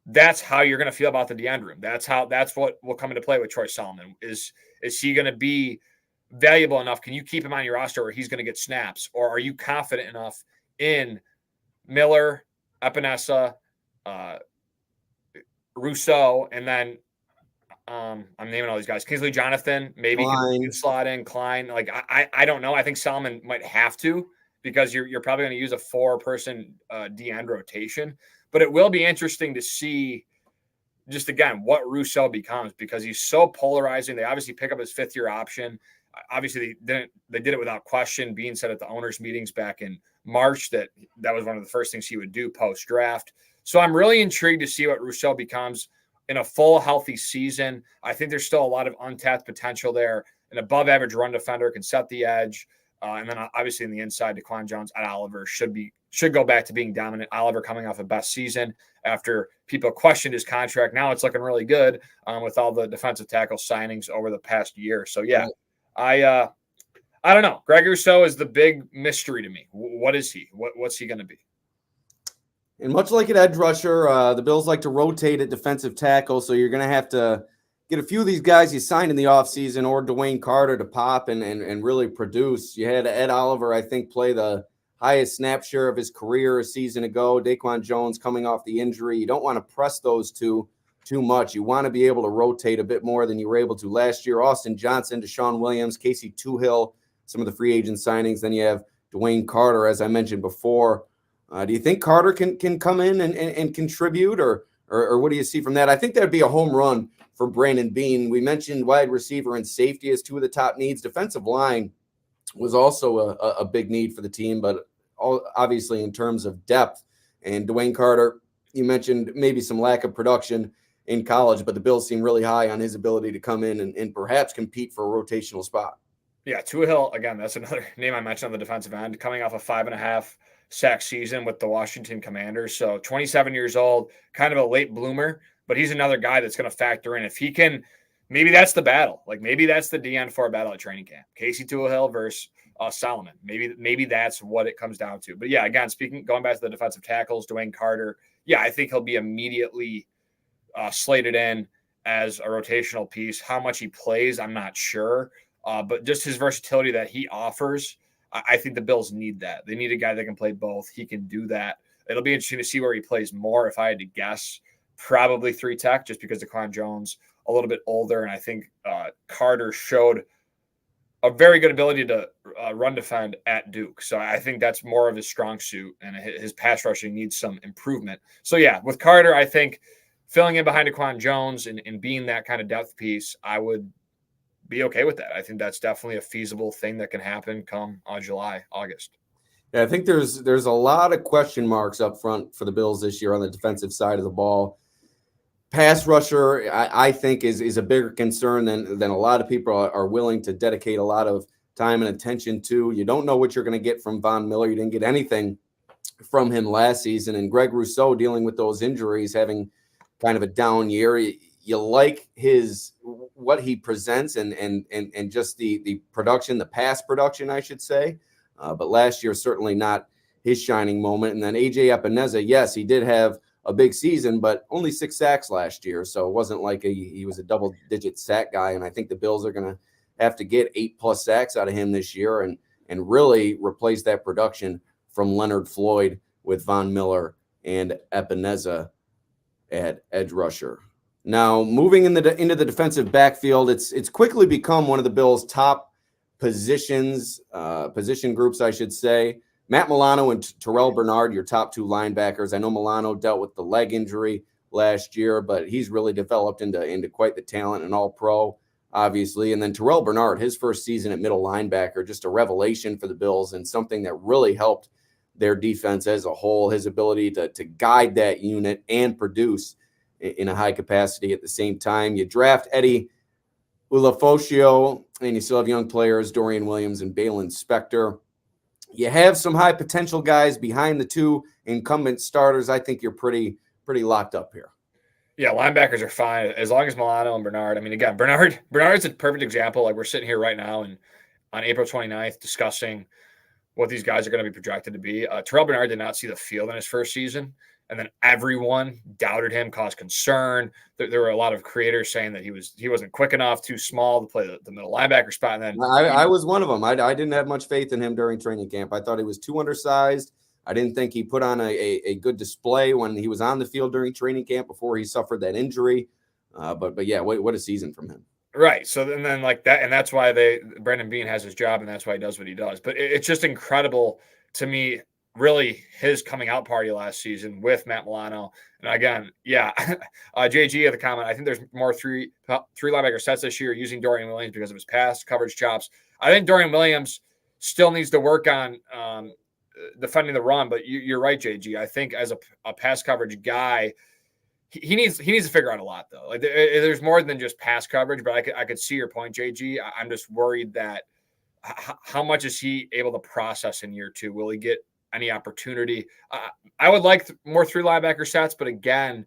that's how you're going to feel about the D-end room. That's what will come into play with Troy Solomon. Is he going to be valuable enough? Can you keep him on your roster where he's going to get snaps? Or are you confident enough in Miller, Epineza, Rousseau, and then I'm naming all these guys. Kingsley Jonathan, maybe can slot in Klein. Like I don't know. I think Solomon might have to because you're probably going to use a 4-person D-end rotation. But it will be interesting to see just again what Rousseau becomes because he's so polarizing. They obviously pick up his 5th-year option. Obviously they did it without question. Being said at the owners' meetings back in March that was one of the first things he would do post-draft. So I'm really intrigued to see what Rousseau becomes in a full healthy season. I think there's still a lot of untapped potential there. An above-average run defender can set the edge. And then obviously in the inside, Daquan Jones and Oliver should go back to being dominant. Oliver coming off a best season after people questioned his contract. Now it's looking really good with all the defensive tackle signings over the past year. So yeah, I don't know. Greg Rousseau is the big mystery to me. What is he? What's he going to be? And much like an edge rusher, the Bills like to rotate at defensive tackle, so you're going to have to get a few of these guys you signed in the offseason or Dwayne Carter to pop and really produce. You had Ed Oliver, I think, play the highest snap share of his career a season ago. Daquan Jones coming off the injury. You don't want to press those two too much. You want to be able to rotate a bit more than you were able to last year. Austin Johnson, Deshaun Williams, Casey Tuhill, some of the free agent signings. Then you have Dwayne Carter, as I mentioned before. Do you think Carter can come in and contribute, or what do you see from that? I think that'd be a home run for Brandon Beane. We mentioned wide receiver and safety as two of the top needs. Defensive line was also a big need for the team, but obviously in terms of depth. And Dwayne Carter, you mentioned maybe some lack of production in college, but the Bills seem really high on his ability to come in and perhaps compete for a rotational spot. Yeah, Tuhill, again, that's another name I mentioned on the defensive end, coming off a 5.5 sack season with the Washington Commanders. So 27 years old, kind of a late bloomer, but he's another guy that's going to factor in. If he can, maybe that's the battle. Like maybe that's the DN4 battle at training camp. Casey Tuhill versus Solomon. Maybe that's what it comes down to. But yeah, again, going back to the defensive tackles, Dwayne Carter, yeah, I think he'll be immediately slated in as a rotational piece. How much he plays, I'm not sure. But just his versatility that he offers, I think the Bills need that. They need a guy that can play both. He can do that. It'll be interesting to see where he plays more. If I had to guess, probably 3 tech, just because Daquan Jones a little bit older, and I think Carter showed a very good ability to run defend at Duke. So I think that's more of his strong suit, and his pass rushing needs some improvement. So yeah, with Carter, I think filling in behind Daquan Jones and being that kind of depth piece, I would be okay with that. I think that's definitely a feasible thing that can happen come July, August. Yeah, I think there's a lot of question marks up front for the Bills this year on the defensive side of the ball. Pass rusher, I think, is a bigger concern than a lot of people are willing to dedicate a lot of time and attention to. You don't know what you're going to get from Von Miller. You didn't get anything from him last season. And Greg Rousseau dealing with those injuries, having kind of a down year. You like what he presents and just the production, the pass production, I should say. But last year, certainly not his shining moment. And then Ajay Cybulski, yes, he did have a big season, but only 6 sacks last year. So it wasn't like he was a double-digit sack guy. And I think the Bills are going to have to get 8+ sacks out of him this year and really replace that production from Leonard Floyd with Von Miller and Epineza at edge rusher. Now, moving into the defensive backfield, it's quickly become one of the Bills' top position groups, I should say. Matt Milano and Terrell Bernard, your top 2 linebackers. I know Milano dealt with the leg injury last year, but he's really developed into quite the talent, and all-pro, obviously. And then Terrell Bernard, his first season at middle linebacker, just a revelation for the Bills and something that really helped their defense as a whole. His ability to guide that unit and produce in a high capacity at the same time. You draft Eddie Ulofoshio, and you still have young players, Dorian Williams and Balin Spector. You have some high potential guys behind the 2 incumbent starters. I think you're pretty locked up here. Yeah, linebackers are fine as long as Milano and Bernard. I mean, again, Bernard's a perfect example. Like, we're sitting here right now and on April 29th discussing what these guys are going to be projected to be. Terrell Bernard did not see the field in his first season. And then everyone doubted him, caused concern. There were a lot of creators saying that he wasn't quick enough, too small to play the middle linebacker spot. And then I was one of them. I didn't have much faith in him during training camp. I thought he was too undersized. I didn't think he put on a good display when he was on the field during training camp before he suffered that injury. But yeah, what a season from him. Right. So then like that, and that's why Brandon Beane has his job, and that's why he does what he does. But it's just incredible to me, really, his coming out party last season with Matt Milano. And again, yeah, JG had the comment, I think there's more three linebacker sets this year using Dorian Williams because of his pass coverage chops. I think Dorian Williams still needs to work on defending the run, but you're right, JG. I think as a pass coverage guy, he needs to figure out a lot, though. Like, there's more than just pass coverage, but I could see your point, JG. I'm just worried that how much is he able to process in year 2? Will he get any opportunity? I would like more 3 linebacker sets, but again,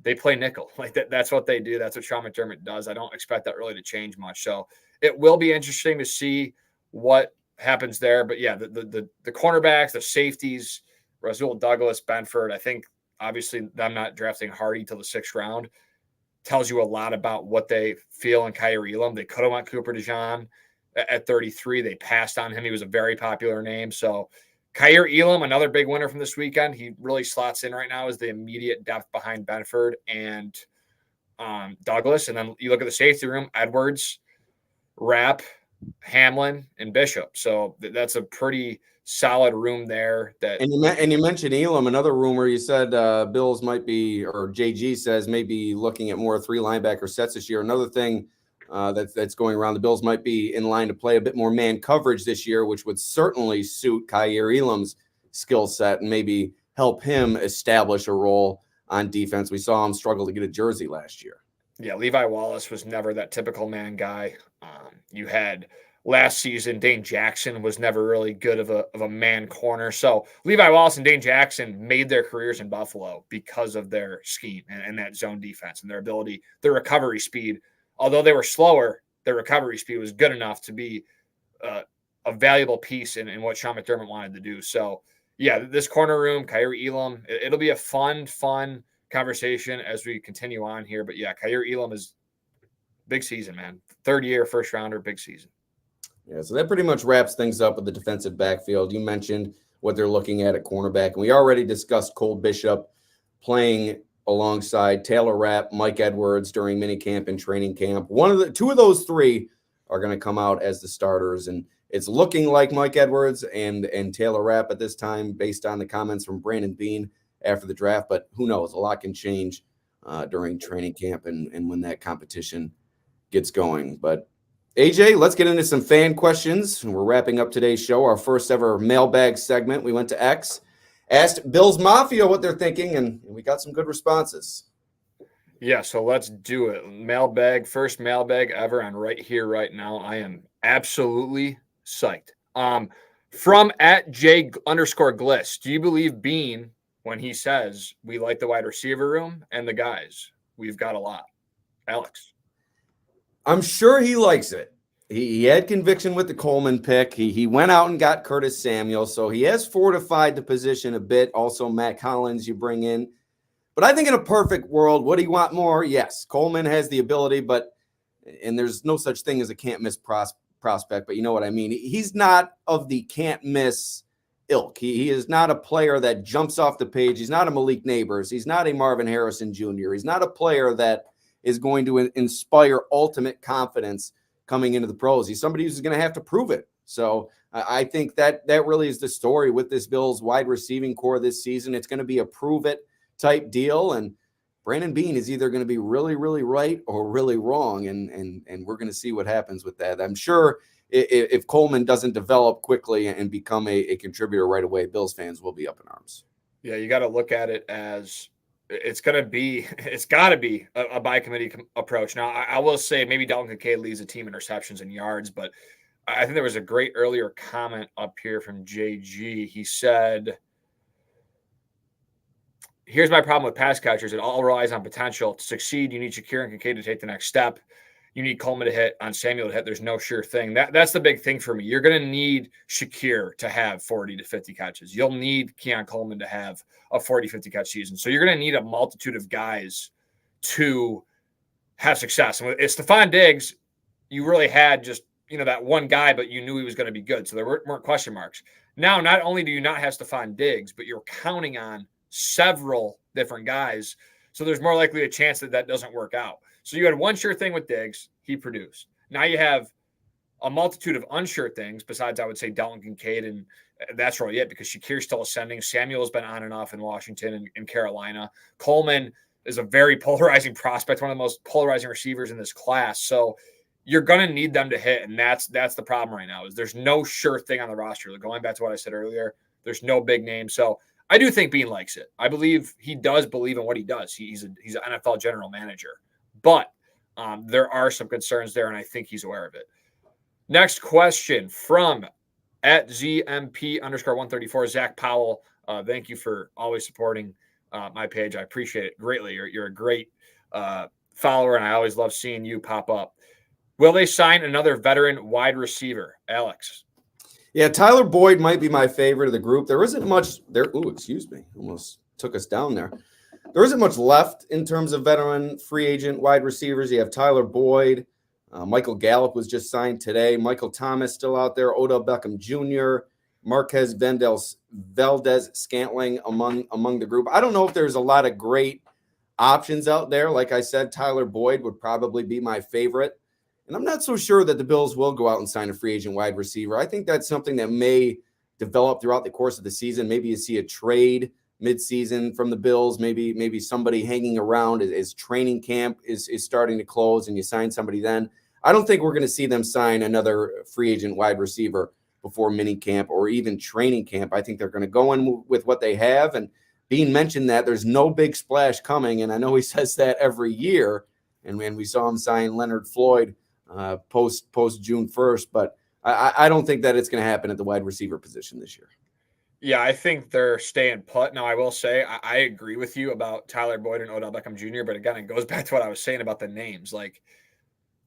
they play nickel. Like that's what they do. That's what Sean McDermott does. I don't expect that really to change much. So it will be interesting to see what happens there. But yeah, the cornerbacks, the safeties, Rasul Douglas, Benford, I think obviously them not drafting Hardy till the 6th round tells you a lot about what they feel in Kaiir Elam. They could have went Cooper DeJean at 33. They passed on him. He was a very popular name. So Kaiir Elam, another big winner from this weekend. He really slots in right now as the immediate depth behind Benford and Douglas. And then you look at the safety room, Edwards, Rapp, Hamlin, and Bishop. So that's a pretty solid room there. And you mentioned Elam. Another rumor, you said Bills might be, or JG says maybe looking at more 3 linebacker sets this year. Another thing that's going around, the Bills might be in line to play a bit more man coverage this year, which would certainly suit Kaiir Elam's skill set and maybe help him establish a role on defense. We saw him struggle to get a jersey last year. Yeah, Levi Wallace was never that typical man guy. You had last season, Dane Jackson was never really good of a man corner. So Levi Wallace and Dane Jackson made their careers in Buffalo because of their scheme and that zone defense and their ability, their recovery speed. Although they were slower, their recovery speed was good enough to be a valuable piece in what Sean McDermott wanted to do. So, yeah, this corner room, Kaiir Elam, it'll be a fun conversation as we continue on here. But, yeah, Kaiir Elam is big season, man. 3rd year, 1st rounder, big season. Yeah, so that pretty much wraps things up with the defensive backfield. You mentioned what they're looking at cornerback, and we already discussed Cole Bishop playing alongside Taylor Rapp, Mike Edwards during minicamp and training camp. 2 of those 3 are going to come out as the starters, and it's looking like Mike Edwards and Taylor Rapp at this time based on the comments from Brandon Beane after the draft, but who knows? A lot can change during training camp and when that competition gets going. But AJ, let's get into some fan questions. We're wrapping up today's show, our first ever mailbag segment. We went to X, asked Bills Mafia what they're thinking, and we got some good responses. Yeah, so let's do it. Mailbag, first mailbag ever on Right Here, Right Now. I am absolutely psyched. From @J_Gliss, do you believe Bean when he says we like the wide receiver room and the guys? We've got a lot. Alex. I'm sure he likes it. He had conviction with the Coleman pick. He went out and got Curtis Samuel, so he has fortified the position a bit. Also, Matt Collins you bring in. But I think in a perfect world, would he want more? Yes. Coleman has the ability, and there's no such thing as a can't-miss prospect, but you know what I mean. He's not of the can't-miss ilk. He is not a player that jumps off the page. He's not a Malik Neighbors. He's not a Marvin Harrison Jr. He's not a player that is going to inspire ultimate confidence coming into the pros. He's somebody who's going to have to prove it. So I think that really is the story with this Bills wide receiving core this season. It's going to be a prove it type deal. And Brandon Beane is either going to be really, really right or really wrong. And we're going to see what happens with that. I'm sure if Coleman doesn't develop quickly and become a contributor right away, Bills fans will be up in arms. Yeah, you got to look at it as it's got to be a by committee approach. Now, I will say maybe Dalton Kincaid leads the team in interceptions and yards, but I think there was a great earlier comment up here from JG. He said, here's my problem with pass catchers. It all relies on potential. To succeed, you need Shakir and Kincaid to take the next step. You need Coleman to hit, on Samuel to hit. There's no sure thing. That's the big thing for me. You're going to need Shakir to have 40 to 50 catches. You'll need Keon Coleman to have a 40, 50 catch season. So you're going to need a multitude of guys to have success. And with Stephon Diggs, you really had just, that one guy, but you knew he was going to be good. So there weren't question marks. Now, not only do you not have Stephon Diggs, but you're counting on several different guys. So there's more likely a chance that doesn't work out. So you had one sure thing with Diggs. He produced. Now you have a multitude of unsure things besides, I would say, Dalton Kincaid, and that's really it because Shakir's still ascending. Samuel's been on and off in Washington and Carolina. Coleman is a very polarizing prospect, one of the most polarizing receivers in this class. So you're going to need them to hit, and that's the problem right now is there's no sure thing on the roster. Going back to what I said earlier, there's no big name. So I do think Beane likes it. I believe he does believe in what he does. He's an NFL general manager. But there are some concerns there, and I think he's aware of it. Next question from at ZMP_134, Zach Powell. Thank you for always supporting my page. I appreciate it greatly. You're a great follower, and I always love seeing you pop up. Will they sign another veteran wide receiver, Alex? Yeah, Tyler Boyd might be my favorite of the group. There isn't much there. Oh, excuse me. Almost took us down there. There isn't much left in terms of veteran free agent wide receivers. You have Tyler Boyd. Michael Gallup was just signed today. Michael Thomas still out there. Odell Beckham Jr., Marquez Valdez-Scantling among the group. I don't know if there's a lot of great options out there. Like I said, Tyler Boyd would probably be my favorite. And I'm not so sure that the Bills will go out and sign a free agent wide receiver. I think that's something that may develop throughout the course of the season. Maybe you see a trade midseason from the Bills. Maybe somebody hanging around as training camp is starting to close and you sign somebody then. I don't think we're going to see them sign another free agent wide receiver before mini camp or even training camp. I think they're going to go in with what they have. And Bean mentioned that there's no big splash coming. And I know he says that every year. And when we saw him sign Leonard Floyd post June 1st, but I don't think that it's going to happen at the wide receiver position this year. Yeah, I think they're staying put. Now, I will say I agree with you about Tyler Boyd and Odell Beckham Jr., but again, it goes back to what I was saying about the names. Like,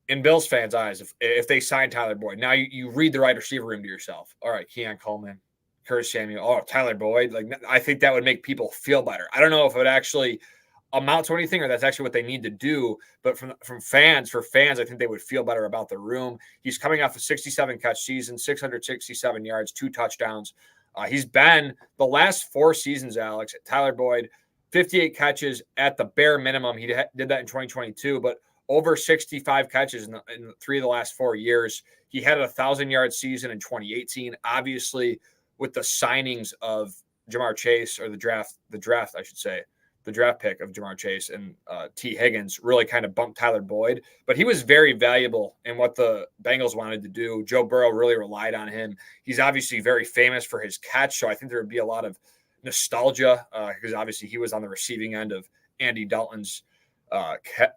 in Bills fans' eyes, if they sign Tyler Boyd, now you read the wide receiver room to yourself. All right, Keon Coleman, Curtis Samuel, Tyler Boyd. Like, I think that would make people feel better. I don't know if it would actually amount to anything or that's actually what they need to do, but for fans, I think they would feel better about the room. He's coming off a 67 catch season, 667 yards, 2 touchdowns. He's been the last 4 seasons, Alex, Tyler Boyd, 58 catches at the bare minimum. He did that in 2022, but over 65 catches in 3 of the last 4 years. He had a 1,000-yard season in 2018. Obviously, with the signings of Jamar Chase, or the draft, I should say, the draft pick of Jamar Chase and T. Higgins really kind of bumped Tyler Boyd. But he was very valuable in what the Bengals wanted to do. Joe Burrow really relied on him. He's obviously very famous for his catch, so I think there would be a lot of nostalgia because obviously he was on the receiving end of Andy Dalton's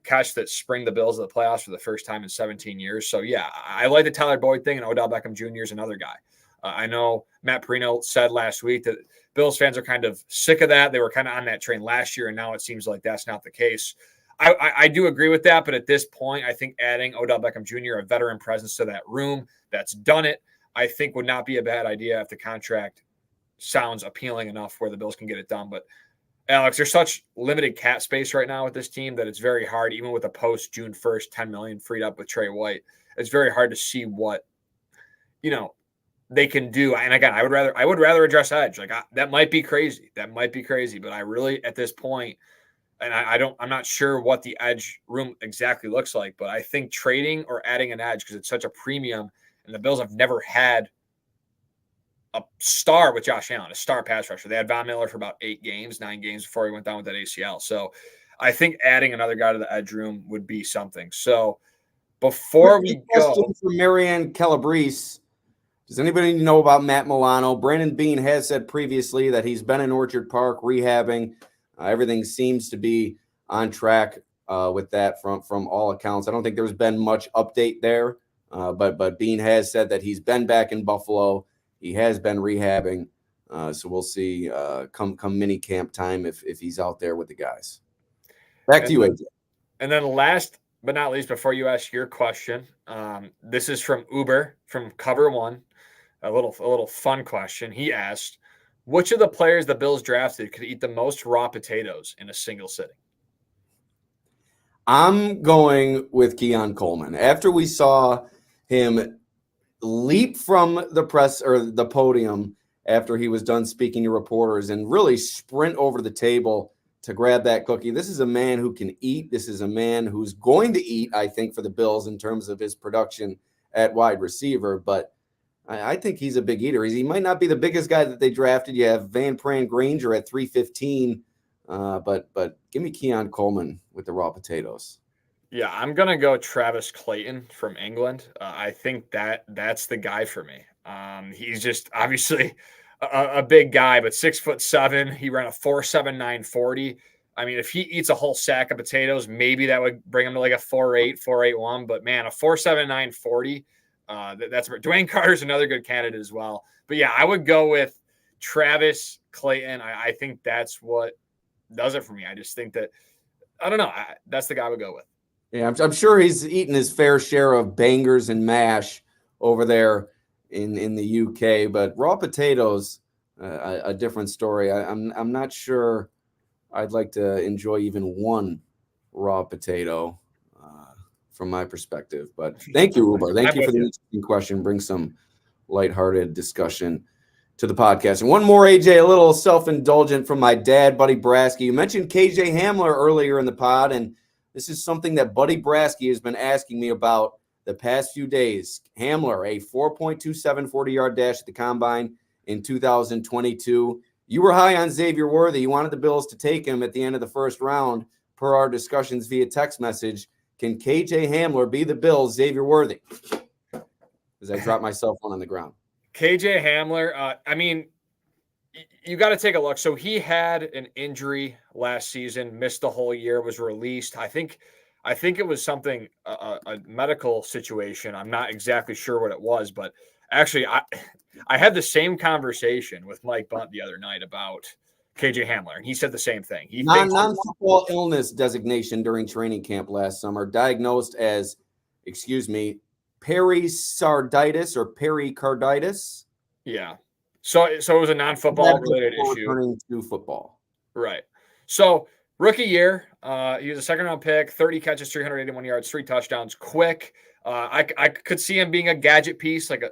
catch that spring the Bills to the playoffs for the first time in 17 years. So, yeah, I like the Tyler Boyd thing, and Odell Beckham Jr. is another guy. I know Matt Perino said last week that Bills fans are kind of sick of that. They were kind of on that train last year, and now it seems like that's not the case. I do agree with that, but at this point, I think adding Odell Beckham Jr., a veteran presence to that room that's done it, I think would not be a bad idea if the contract sounds appealing enough where the Bills can get it done. But Alex, there's such limited cap space right now with this team that it's very hard, even with a post June 1st, $10 million freed up with Trey White. It's very hard to see what, they can do. And again, I would rather address edge. Like that might be crazy. But I really, at this point, and I'm not sure what the edge room exactly looks like, but I think trading or adding an edge, because it's such a premium, and the Bills have never had a star with Josh Allen, a star pass rusher. They had Von Miller for about 9 games before he went down with that ACL. So I think adding another guy to the edge room would be something. So before we go, for Marianne Calabrese, does anybody know about Matt Milano? Brandon Beane has said previously that he's been in Orchard Park rehabbing. Everything seems to be on track with that from all accounts. I don't think there's been much update there, but Beane has said that he's been back in Buffalo. He has been rehabbing, so we'll see come mini camp time if he's out there with the guys. Back to you, AJ. And then last but not least, before you ask your question, this is from Uber from Cover One. A little fun question. He asked, which of the players the Bills drafted could eat the most raw potatoes in a single sitting? I'm going with Keon Coleman. After we saw him leap from the press or the podium after he was done speaking to reporters and really sprint over the table to grab that cookie. This is a man who can eat. This is a man who's going to eat, I think, for the Bills in terms of his production at wide receiver. But I think he's a big eater. He might not be the biggest guy that they drafted. You have Van Pran Granger at 315. But give me Keon Coleman with the raw potatoes. Yeah, I'm going to go Travis Clayton from England. I think that's the guy for me. He's just obviously a big guy, but 6'7". He ran a 4.79 40. I mean, if he eats a whole sack of potatoes, maybe that would bring him to like a 4.8, 4.81. But man, a 4.79 40 That's Dwayne Carter's another good candidate as well. But yeah, I would go with Travis Clayton. I think that's what does it for me. I just think that, I don't know. That's the guy I would go with. Yeah, I'm sure he's eaten his fair share of bangers and mash over there in the UK, but raw potatoes, a different story. I'm not sure I'd like to enjoy even one raw potato from my perspective. But thank you, Uber. Thank you for the interesting question. Bring some lighthearted discussion to the podcast. And one more, AJ, a little self-indulgent from my dad, Buddy Brasky. You mentioned KJ Hamler earlier in the pod, and this is something that Buddy Brasky has been asking me about the past few days. Hamler, a 4.27 40-yard dash at the Combine in 2022. You were high on Xavier Worthy. You wanted the Bills to take him at the end of the first round per our discussions via text message. Can KJ Hamler be the Bills' Xavier Worthy? As I drop my cell phone on the ground. KJ Hamler, I mean, you got to take a look. So he had an injury last season, missed the whole year, was released. I think it was something, a medical situation. I'm not exactly sure what it was, but actually I had the same conversation with Mike Bunt the other night about KJ Hamler, and he said the same thing. He non-football illness designation during training camp last summer, diagnosed as, pericarditis or pericarditis. Yeah. So it was a non-football related issue. Returning to football. Right. So rookie year, he was a second-round pick, 30 catches, 381 yards, 3 touchdowns, quick. I could see him being a gadget piece, like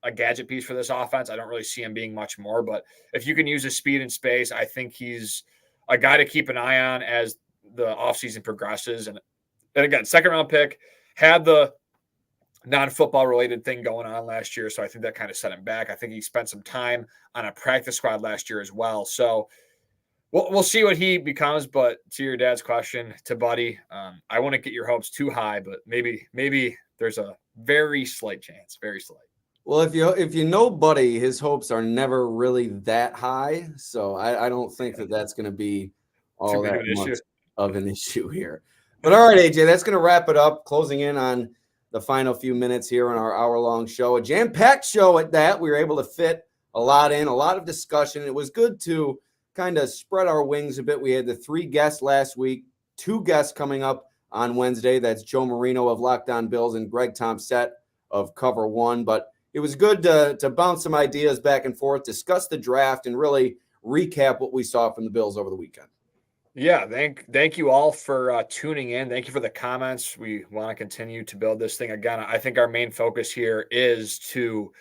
a gadget piece for this offense. I don't really see him being much more, but if you can use his speed and space, I think he's a guy to keep an eye on as the offseason progresses. And again, second-round pick, had the non-football related thing going on last year, so I think that kind of set him back. I think he spent some time on a practice squad last year as well. So we'll see what he becomes. But to your dad's question, to Buddy, I wouldn't get your hopes too high, but maybe there's a very slight chance, very slight. Well, if you know Buddy, his hopes are never really that high, so I don't think that's going to be all that much of an issue here. But all right, AJ, that's going to wrap it up. Closing in on the final few minutes here on our hour-long show. A jam-packed show at that. We were able to fit a lot in, a lot of discussion. It was good to kind of spread our wings a bit. We had the 3 guests last week, 2 guests coming up on Wednesday. That's Joe Marino of Locked On Bills and Greg Tomsett of Cover One. But it was good to bounce some ideas back and forth, discuss the draft, and really recap what we saw from the Bills over the weekend. Yeah, thank you all for tuning in. Thank you for the comments. We want to continue to build this thing. Again, I think our main focus here is to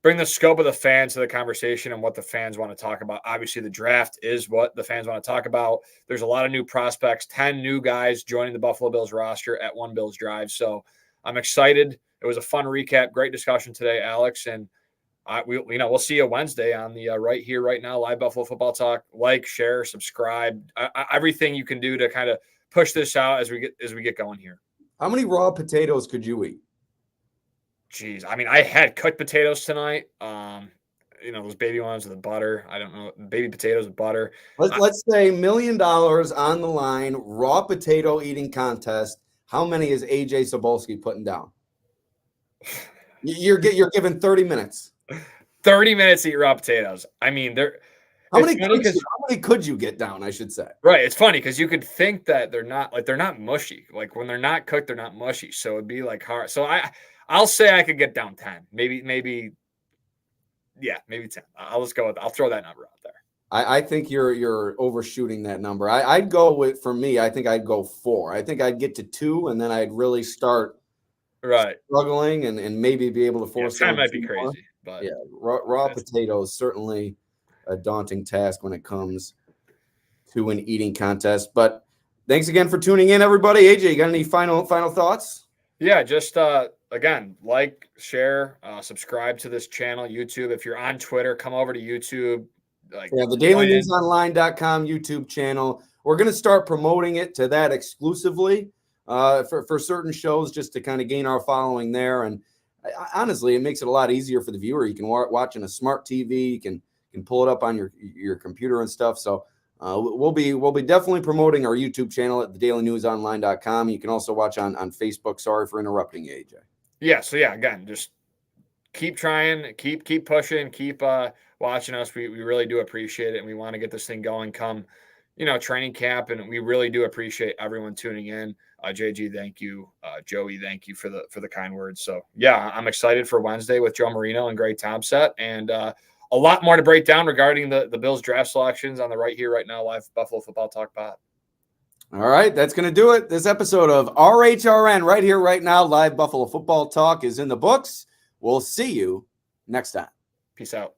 bring the scope of the fans to the conversation and what the fans want to talk about. Obviously, the draft is what the fans want to talk about. There's a lot of new prospects, 10 new guys joining the Buffalo Bills roster at One Bills Drive. So I'm excited. It was a fun recap. Great discussion today, Alex. And we'll see you Wednesday on the Right Here, Right Now live Buffalo Football Talk. Like, share, subscribe, everything you can do to kind of push this out as we get going here. How many raw potatoes could you eat? Jeez, I mean, I had cooked potatoes tonight. Those baby ones with the butter. I don't know, baby potatoes with butter. Let's say $1 million on the line, raw potato eating contest. How many is Ajay Cybulski putting down? You're given 30 minutes. 30 minutes to eat raw potatoes. I mean, how many could you get down, I should say? Right. It's funny because you could think that they're not mushy. Like when they're not cooked, they're not mushy. So it'd be like hard. So I'll say I could get down 10. Maybe 10. I'll throw that number out there. I think you're overshooting that number. I'd go with, for me, I think I'd go 4. I think I'd get to 2 and then I'd really start struggling and maybe be able to force. Time might be crazy, but yeah, raw potatoes certainly a daunting task when it comes to an eating contest. But thanks again for tuning in, everybody. AJ, you got any final thoughts? Yeah, just again, like, share, subscribe to this channel, YouTube. If you're on Twitter, come over to YouTube. The dailynewsonline.com YouTube channel. We're going to start promoting it to that exclusively for certain shows, just to kind of gain our following there. And honestly, it makes it a lot easier for the viewer. You can watch on a smart TV. You can pull it up on your computer and stuff. So we'll be definitely promoting our YouTube channel at thedailynewsonline.com. You can also watch on Facebook. Sorry for interrupting you, AJ. Yeah. So yeah, again, just keep trying, keep pushing, keep watching us. We really do appreciate it, and we want to get this thing going come, training camp, and we really do appreciate everyone tuning in. JG, thank you. Joey, thank you for the kind words. So yeah, I'm excited for Wednesday with Joe Marino and Greg Thompson, and a lot more to break down regarding the Bills draft selections on the Right Here Right Now live Buffalo Football Talk pod. All right, that's going to do it. This episode of RHRN Right Here Right Now live Buffalo Football Talk is in the books. We'll see you next time. Peace out.